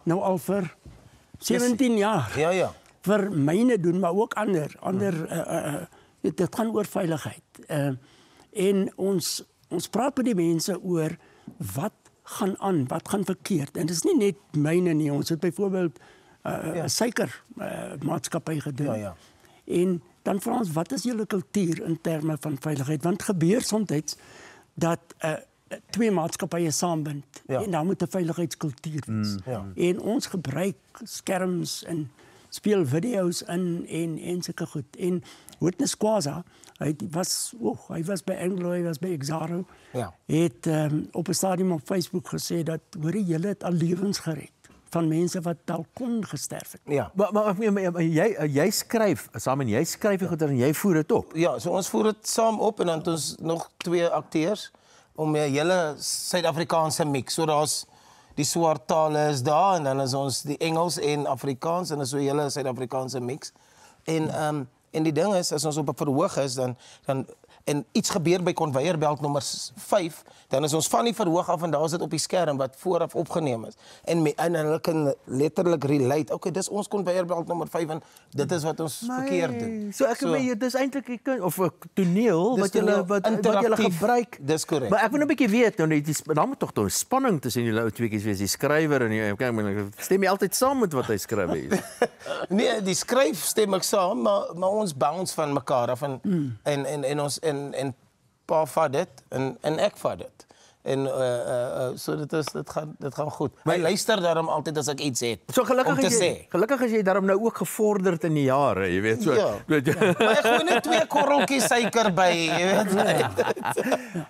[SPEAKER 13] nou al vir 17 jaar.
[SPEAKER 2] Ja.
[SPEAKER 13] Vir myne doen, maar ook ander dit gaan oor veiligheid. En ons praat met die mense oor wat gaan aan, wat gaan verkeerd. En dit is nie net myne nie. Ons het byvoorbeeld 'n suiker maatskappy gedoen.
[SPEAKER 2] Ja.
[SPEAKER 13] En dan vra ons, wat is julle kultuur in terme van veiligheid? Want gebeur soms dat 2 maatskappye saambind en daar moet 'n veiligheidskultuur wees. En ons gebruik skerms en speel video's in en sulke goed. En Witness Kwaza, hy was by Anglo, hy was by Exaro.
[SPEAKER 2] Ja.
[SPEAKER 13] Het op 'n stadium op Facebook gesê dat hoor julle het al lewens gered van mense wat dalk kon gesterf het.
[SPEAKER 2] Ja.
[SPEAKER 1] Maar jy skryf, Simon, jy skryf die goeie en jy voer dit op.
[SPEAKER 2] Ja, so ons voer dit saam op en dan het ons nog 2 akteurs om 'n hele Suid-Afrikaanse mix. So daar's die swart tale is daar en dan is ons die Engels en Afrikaans en so 'n hele Suid-Afrikaanse mix. En die ding is, as ons op 'n verhoog is, dan en iets gebeur by konveierbelt nommer 5, dan is ons van die verhoog af en daar is dit op die skerm wat vooraf opgeneem is. En hulle kan letterlik relate. Okay, dis ons konveierbelt nommer 5 en dit is wat ons verkeerd doen.
[SPEAKER 1] So ek meen dis eintlik 'n toneel wat julle gebruik.
[SPEAKER 2] Dis korrek.
[SPEAKER 1] Maar ek wil 'n bietjie weet, nou dan moet tog 'n spanning tussen julle ou tweeetjies wees, die skrywer en die stem jy altyd saam met wat hy skryf.
[SPEAKER 2] Nee, die skryf stem ek saam, maar ons bounce van mekaar af en ons en pa vat dit en ek vat dit. En so dit gaan goed. My luister daarom altyd as ek iets het.
[SPEAKER 1] So gelukkig is jy daarom nou ook gevorderd in die jare, jy weet so.
[SPEAKER 2] Ja. Maar ek gooi net 2 korreltjies suiker by, jy weet.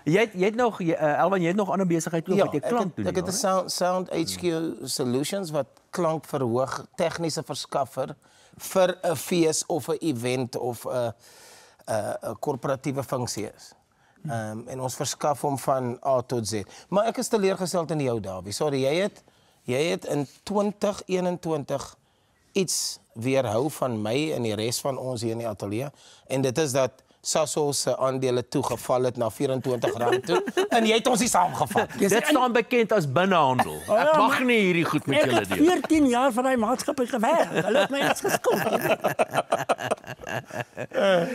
[SPEAKER 1] Jy het nog Elwan, jy het nog ander besigheid ook wat jy klank doen.
[SPEAKER 2] Ek het 'n Sound HQ Solutions wat klank verhoog tegniese verskaffer vir 'n fees of 'n event of 'n korporatiewe funksie is. En ons verskaf hom van A tot Z. Maar ek is teleurgesteld in jou, Davie. Sorry, jy het in 2021 iets weerhou van my en die res van ons hier in die ateljee, en dit is dat Sasol se aandele toegeval het na R24 toe, en jy het ons nie saamgevat.
[SPEAKER 1] Dit staan bekend as binnehandel. Ek mag nie hierdie goed met julle
[SPEAKER 13] Ek
[SPEAKER 1] doen.
[SPEAKER 13] het 14 jaar vir daai maatskappy gewerk. Hulle het my eens geskop.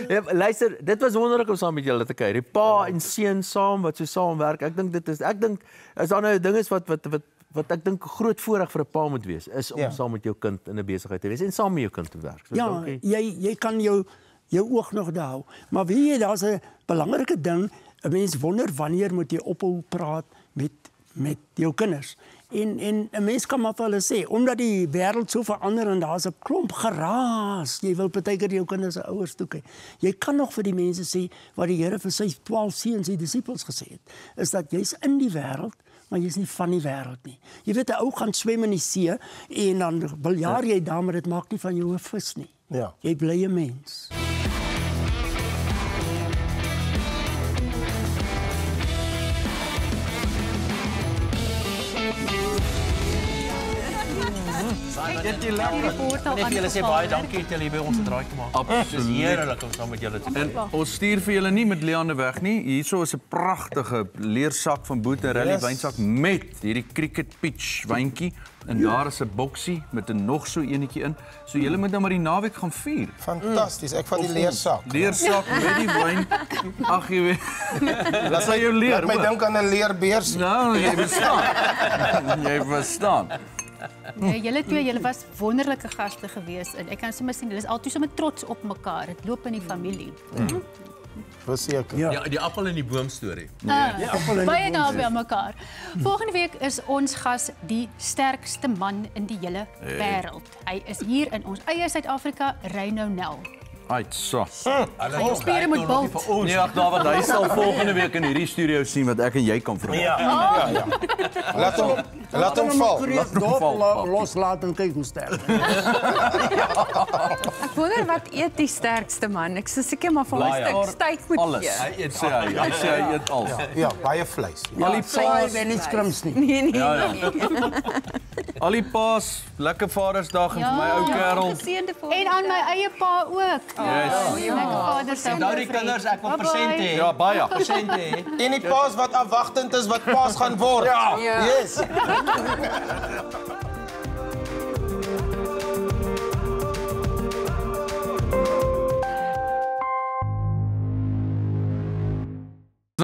[SPEAKER 1] Ja, luister, dit was wonderlik om saam met julle te kuier. Die pa en seun saam wat so saamwerk. Ek dink as daar nou 'n ding is wat ek dink 'n groot voorreg vir 'n pa moet wees, is om saam met jou kind in 'n besigheid te wees en saam met jou kind te werk. So,
[SPEAKER 13] Ja,
[SPEAKER 1] dankie.
[SPEAKER 13] jy kan jou oog nog daar hou. Maar weet jy, daar's 'n belangrike ding. 'n Mens wonder wanneer moet jy ophou praat met jou kinders. En 'n mens kan maar vir hulle sê, omdat die wêreld so verander en daar's 'n klomp geraas. Jy wil partykeer jou kinders se ouers toe kyk. Jy kan nog vir die mense sê wat die Here vir sy 12 seuns, die disippels gesê het, is dat jy's in die wêreld, maar jy's nie van die wêreld nie. Jy weet 'n ou gaan swem in die see en dan biljaar jy daar, maar dit maak nie van jou 'n vis nie.
[SPEAKER 2] Ja.
[SPEAKER 13] Jy bly 'n mens.
[SPEAKER 1] Dit is lekker. Net julle sê baie dankie dat julle hier by ons 'n draai gemaak het.
[SPEAKER 5] Absoluut.
[SPEAKER 1] Dis heerlik om saam met julle te
[SPEAKER 5] En
[SPEAKER 1] kuier.
[SPEAKER 5] ons stuur vir julle nie met Leande weg nie. Hierso is 'n pragtige leersak van Boet en Rally wynsak met hierdie cricket pitch wyntjie en daar is 'n boksie met 'n nog so enetjie in. So julle moet nou maar die naweek gaan vier.
[SPEAKER 2] Fantasties. Ek vat die leersak.
[SPEAKER 5] Leersak met die wyn. Ag jy weet. Laat sy jou leer.
[SPEAKER 2] Laat my dink aan 'n leerbeurs.
[SPEAKER 5] Nou, jy verstaan. Jy verstaan.
[SPEAKER 4] Nee, julle twee, julle was wonderlike gaste gewees en ek kan sommer sien, hulle is altyd sommer trots op mekaar. Dit loop in die familie.
[SPEAKER 2] Verseker.
[SPEAKER 1] Ja, die appel en die boom storie.
[SPEAKER 4] Baie naby aan mekaar. Volgende week is ons gas die sterkste man in die hele wêreld. Hy is hier in ons eie Suid-Afrika, Reynou Nel.
[SPEAKER 5] Uit so.
[SPEAKER 4] Hy spiere moet bult.
[SPEAKER 5] Nee, ag David, hy sal volgende week in hierdie studio sien wat ek en jy kan vra.
[SPEAKER 2] Ja. Laat hom val.
[SPEAKER 13] Loslaat en kyk hoe sterk.
[SPEAKER 7] Ek wonder wat eet die sterkste man. Ek sou seker maar vir my stuk steak moet
[SPEAKER 5] Alles.
[SPEAKER 7] gee.
[SPEAKER 5] Hy eet hy eet alles.
[SPEAKER 2] Ja, baie vleis.
[SPEAKER 5] Al die paas
[SPEAKER 13] en nie skrimps nie.
[SPEAKER 7] Nee.
[SPEAKER 5] Al die paas, lekker Vadersdag en vir my ou kerel.
[SPEAKER 4] En aan my eie pa ook.
[SPEAKER 5] Yes.
[SPEAKER 4] Lekker Vadersdag.
[SPEAKER 1] Nou die kinders, ek wil persente hê.
[SPEAKER 5] Ja, baie.
[SPEAKER 1] Persente hê.
[SPEAKER 2] En die paas wat afwagtend is wat paas gaan word.
[SPEAKER 1] Ja.
[SPEAKER 2] Yes.